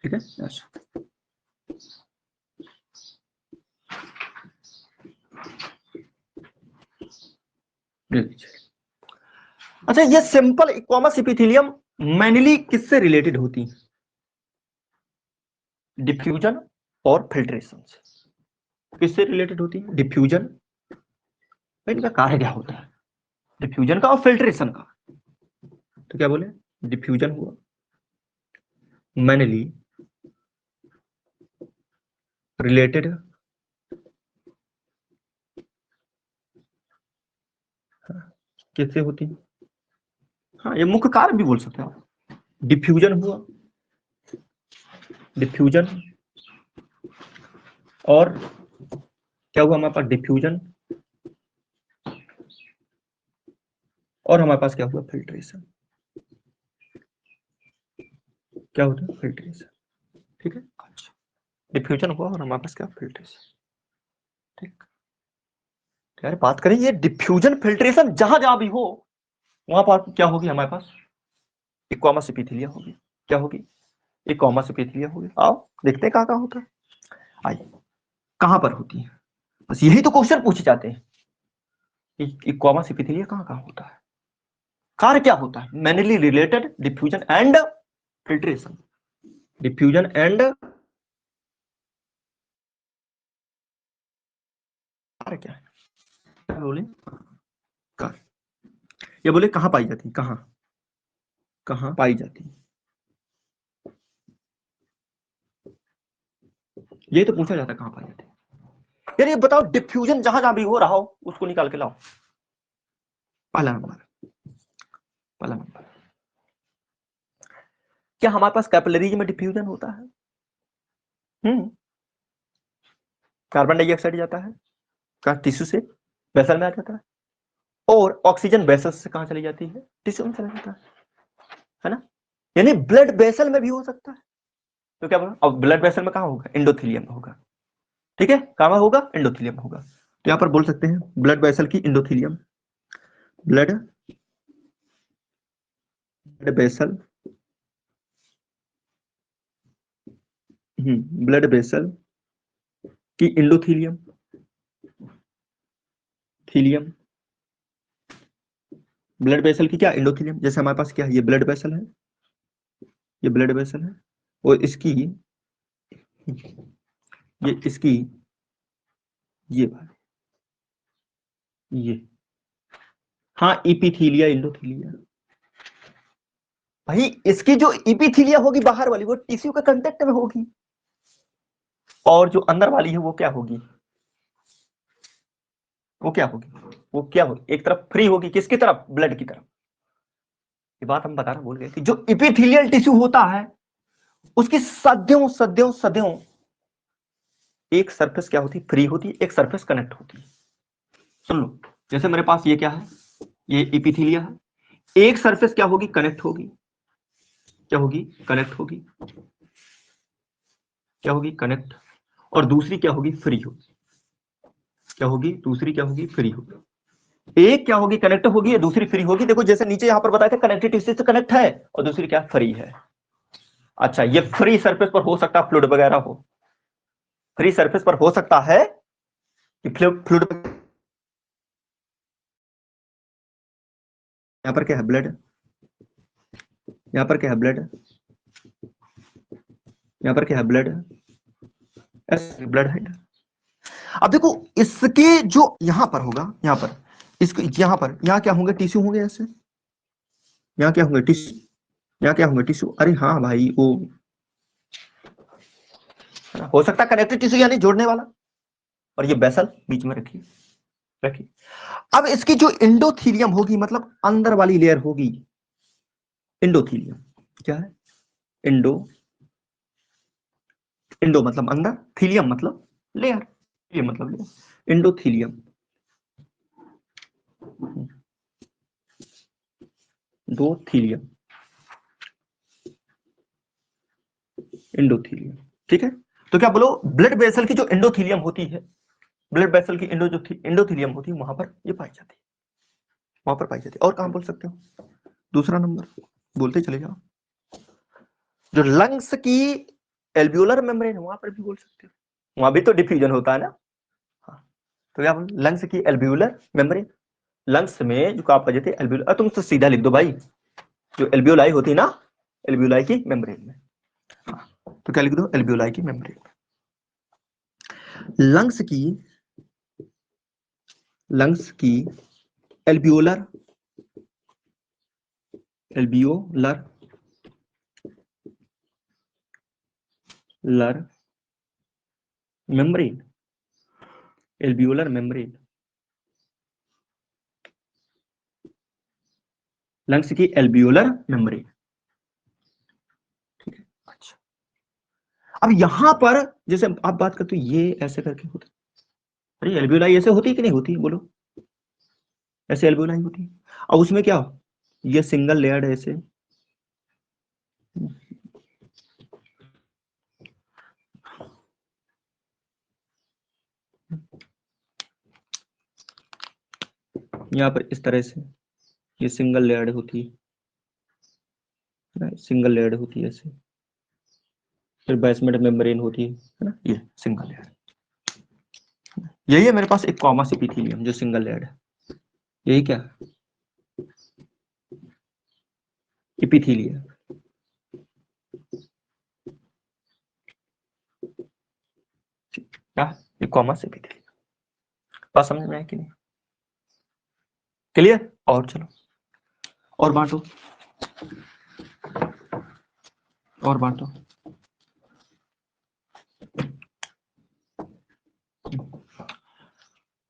Speaker 1: ठीक है अच्छा अच्छा ये सिंपल इक्वामस एपिथेलियम मेनली किससे रिलेटेड होती है, डिफ्यूजन और फिल्ट्रेशन से। किससे रिलेटेड होती है डिफ्यूजन, इनका कार्य क्या होता है डिफ्यूजन का और फिल्ट्रेशन का। तो क्या बोले डिफ्यूजन हुआ मेनली रिलेटेड किससे होती है, हाँ ये मुख्य कारण भी बोल सकते हैं आप। डिफ्यूजन हुआ, डिफ्यूजन और क्या हुआ हमारे पास डिफ्यूजन और हमारे पास क्या हुआ फिल्ट्रेशन, क्या होता है फिल्ट्रेशन। ठीक है अच्छा डिफ्यूजन हुआ और हमारे पास क्या फिल्ट्रेशन। ठीक यार बात करें ये डिफ्यूजन फिल्ट्रेशन जहां जहां भी हो वहां पर क्या होगी हमारे पास इक्वामस एपिथेलिया होगी, क्या होगी इक्वामस एपिथेलिया होगी। आओ देखते हैं कहां होता है, आइए कहां पर होती है, बस यही तो क्वेश्चन पूछे जाते हैं इक्वामस एपिथेलिया कहां होता है, कार्य क्या होता है, mainly related diffusion and filtration, diffusion and कार्य क्या है, क्या बोले कार्य, ये बोले कहां पाई जाती है, कहां पाई जाती है, ये तो पूछा जाता है कहां पाई जाती है। यार ये बताओ डिफ्यूजन जहां जहां भी हो रहा हो उसको निकाल के लाओ। पहला नंबर, पहला नंबर क्या हमारे पास कैपिलरीज में डिफ्यूजन होता है, कार्बन डाइऑक्साइड जाता है कहा टिश्यू से वेसल में आ जाता है और ऑक्सीजन वेसल से कहां चली जाती है टिश्यू में चला जाता है ना, यानी ब्लड वेसल में भी हो सकता है। तो क्या बोला अब ब्लड वेसल में कहां होगा एंडोथेलियम में होगा, ठीक है कहां होगा एंडोथेलियम में होगा। तो यहां पर बोल सकते हैं ब्लड वेसल की endothelium, blood vessel, blood vessel की एंडोथेलियम, थीलियम, ब्लड वेसल की क्या एंडोथेलियम, जैसे हमारे पास क्या है ये ब्लड वेसल है, ये ब्लड वेसल है और इसकी ये इसकी ये ये हाँ इपिथीलिया एंडोथीलिया, भाई इसकी जो इपिथीलिया होगी बाहर वाली वो टिश्यू के कांटेक्ट में होगी और जो अंदर वाली है वो क्या होगी, वो क्या होगी, वो क्या होगी एक तरफ फ्री होगी किसकी तरफ ब्लड की तरफ। ये बात हम बताना भूल गए कि जो इपिथीलियल टिश्यू होता है उसकी सदियों सदियों सदियों एक सरफेस क्या होती फ्री होती एक सरफेस कनेक्ट होती। सुन लो जैसे मेरे पास ये क्या है ये इपिथीलिया है, एक सरफेस क्या होगी कनेक्ट होगी, क्या होगी कनेक्ट होगी, क्या होगी कनेक्ट और दूसरी क्या होगी फ्री होगी, क्या होगी दूसरी क्या होगी फ्री होगी, एक क्या होगी कनेक्ट होगी या दूसरी फ्री होगी। देखो जैसे नीचे यहां पर बताया था कनेक्टेड टिश्यू से कनेक्ट है और दूसरी क्या फ्री है। अच्छा ये फ्री सरफेस पर हो सकता है फ्लूइड वगैरह हो, फ्री सरफेस पर हो सकता है कि फ्लूइड, यहां पर क्या है ब्लड, यहां पर क्या है ब्लड, यहां पर क्या है ब्लड, ब्लड है। अब देखो इसके जो यहां पर होगा, यहां पर इसको यहां क्या होंगे, टिश्यू होंगे ऐसे, यहाँ क्या होंगे टिश्यू, यहाँ क्या होंगे टिश्यू। अरे हाँ भाई, वो हो सकता है कनेक्टिव टिश्यू यानी जोड़ने वाला, और ये बेसल बीच में रखिए रखिए। अब इसकी जो इंडोथीलियम होगी, मतलब अंदर वाली लेयर होगी, इंडोथीलियम क्या है, इंडो, इंडो मतलब अंदर, थीलियम मतलब लेयर, ये मतलब लेयर, इंडोथीलियम, दो थीलियम, इंडोथीलियम। ठीक है, तो क्या बोलो, ब्लड वेसल की जो इंडोथीलियम होती है, ब्लड वेसल की इंडोथीलियम होती है, वहां पर ये पाई जाती है, वहां पर पाई जाती है। और कहां बोल सकते हो, दूसरा नंबर बोलते चले जाओ, जो लंग्स की एल्वियोलर मेम्ब्रेन है, वहां पर भी बोल सकते हो, वहां भी तो डिफ्यूजन होता है ना। हाँ, तो क्या बोल, लंग्स की एल्वियोलर मेम्ब्रेन, लंग्स में जो आप वजह थे एल्वियोलर, तुम तो सीधा लिख दो भाई, जो एल्वियोलाई होती है ना, एल्वियोलाई की मेम्ब्रेन में। हाँ, तो क्या लिख दो, एल्वियोलाई की मेम्ब्रेन। लंग्स की एल्वियोलर, एल्वियोलर लर मेम्ब्रेन, एल्वियोलर मेम्ब्रेन, लंग्स की एल्वियोलर मेम्ब्रेन। ठीक है, अच्छा। अब यहां पर जैसे आप बात करते हो, ये ऐसे करके होता है, अरे एल्वियोलाई ऐसे होती है कि नहीं होती, बोलो, ऐसे एल्वियोलाई होती है। अब उसमें क्या, ये सिंगल लेयर्ड है ऐसे, यहाँ पर इस तरह से ये सिंगल लेयर्ड होती है, सिंगल लेयर्ड होती है ऐसे, फिर बेसमेंट मेम्ब्रेन होती है ना, ये सिंगल लेयर। यही है मेरे पास एक कॉमस एपिथेलियम जो सिंगल लेयर्ड है, यही क्या एपिथेलियम, क्या एक कॉमस एपिथेलियम। बात समझ में आया कि नहीं, क्लियर। और चलो और बांटो, और बांटो।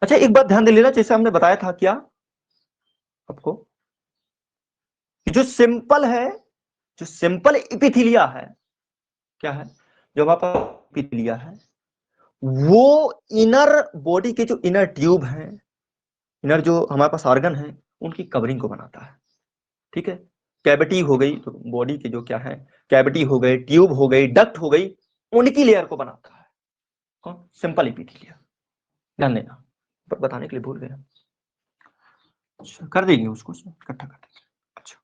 Speaker 1: अच्छा, एक बात ध्यान दे लेना, जैसे हमने बताया था क्या आपको, जो सिंपल है, जो सिंपल एपिथेलिया है, क्या है, जो हमारे पास एपिथेलिया है, वो इनर बॉडी के जो इनर ट्यूब है, इनर जो हमारे पास ऑर्गन है, उनकी कवरिंग को बनाता है। ठीक है, कैविटी हो गई, तो बॉडी के जो क्या है, कैविटी हो गई, ट्यूब हो गई, डक्ट हो गई, उनकी लेयर को बनाता है कौन, सिंपल एपिथेलिया। ध्यान देना, पर बताने के लिए भूल गया। अच्छा, कर देंगे उसको इकट्ठा कर देंगे। अच्छा,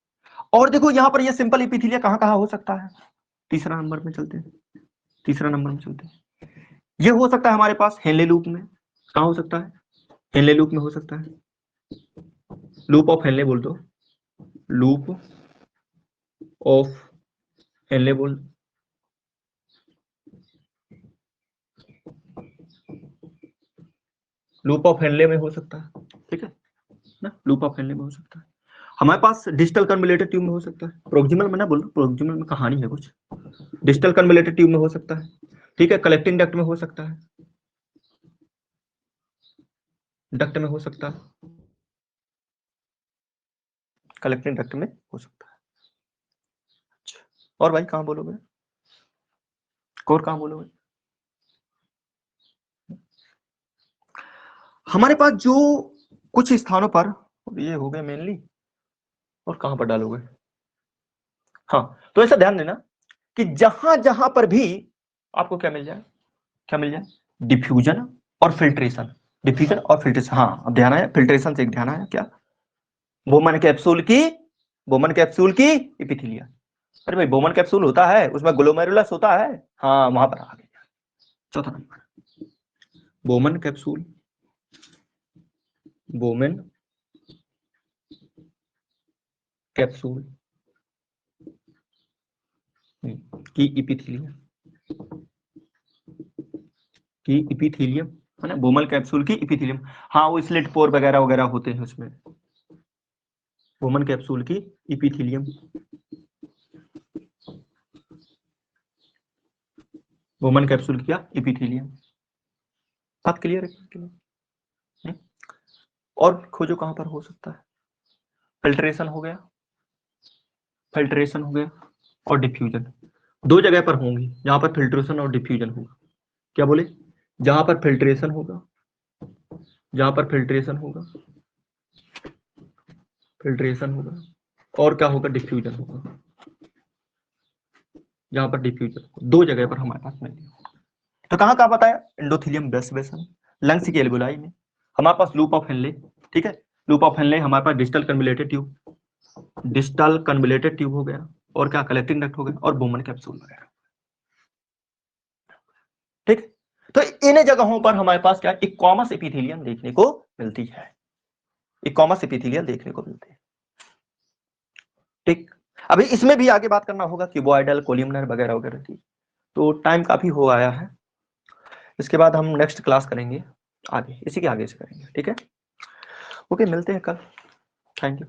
Speaker 1: और देखो यहाँ पर ये सिंपल एपिथेलिया कहाँ कहाँ हो सकता है, तीसरा नंबर में चलते हैं, तीसरा नंबर में चलते हैं। ये हो सकता है हमारे पास हेनले लूप में, कहाँ हो सकता है, हेनले लूप में हो सकता है, लूप ऑफ हेनले बोल दो, लूप ऑफ हेनले बोल, लूप ऑफ हेनले में हो सकता है। ठीक है ना, लूप ऑफ हेनले में हो सकता है, हमारे पास डिजिटल कन्वलेटेड ट्यूब में हो सकता है, प्रोक्सिमल में ना बोल, प्रोक्सिमल में कहानी है कुछ, डिजिटल कन्वलेटेड ट्यूब में हो सकता है। ठीक है, कलेक्टिंग डक्ट में हो सकता है, डक्ट में हो सकता है, कलेक्टिंग डक्ट में हो सकता है। अच्छा, और भाई कहाँ बोलोगे, और कहाँ बोलोगे, हमारे पास जो कुछ स्थानों पर, ये हो गए मेनली, और कहां पर डालोगे, हाँ, तो ऐसा ध्यान देना कि जहां जहां पर भी आपको क्या मिल जाए, क्या मिल जाए, डिफ्यूजन और फिल्ट्रेशन, डिफ्यूजन और फिल्ट्रेशन। हाँ, अब ध्यान आया, फिल्ट्रेशन से एक ध्यान आया, क्या, बोमन कैप्सूल की, बोमन कैप्सूल की एपिथेलिया। अरे भाई, बोमन कैप्सूल होता है, उसमें ग्लोमेरुलस होता है, हाँ वहां पर आ गया चौथा number, Bowman capsule, Bowman capsule की एपिथेलिया, की एपिथेलियम, है ना, बोमल कैप्सूल की इपिथेलियम। हाँ, वो स्लिट पोर वगैरह वगैरह होते हैं उसमें। बोमल कैप्सूल की इपिथेलियम, बोमन कैप्सूल किया इपिथेलियम। बात क्लियर है? और खोजो कहां पर हो सकता है। फिल्ट्रेशन हो गया, फिल्ट्रेशन हो गया और डिफ्यूजन। दो जगह पर होंगी जहां पर फिल्ट्रेशन और डिफ्यूजन होगा। क्या बोले? जहां पर फिल्ट्रेशन होगा, जहां पर फिल्ट्रेशन होगा, फिल्ट्रेशन होगा, और क्या होगा? डिफ्यूजन होगा। जहां पर डिफ्यूजन, दो जगह पर हमारे पास मिलेगी। तो कहां कहां बताया? एंडोथेलियम बेसन, लंग्स की एल्वेलाई में, हमारे पास लूप ऑफ हेनले, ठीक है, लूप ऑफ हेनले हमारे पास distal convoluted tube, distal convoluted tube हो गया, और क्या कलेक्टिंग डक्ट हो गया, और बोमन कैप्सूल वगैरह। ठीक, तो इन जगहों पर हमारे पास क्या इक्वामस एपिथेलियम देखने को मिलती है, इक्वामस एपिथेलियम देखने को मिलती है। ठीक, अभी इसमें भी आगे बात करना होगा क्यूबॉइडल, कोलिमनर वगैरह वगैरह की, तो टाइम काफी हो आया है। इसके बाद हम नेक्स्ट क्लास करेंगे आगे, इसी के आगे से करेंगे। ठीक है, ओके, मिलते हैं कल। Thank you.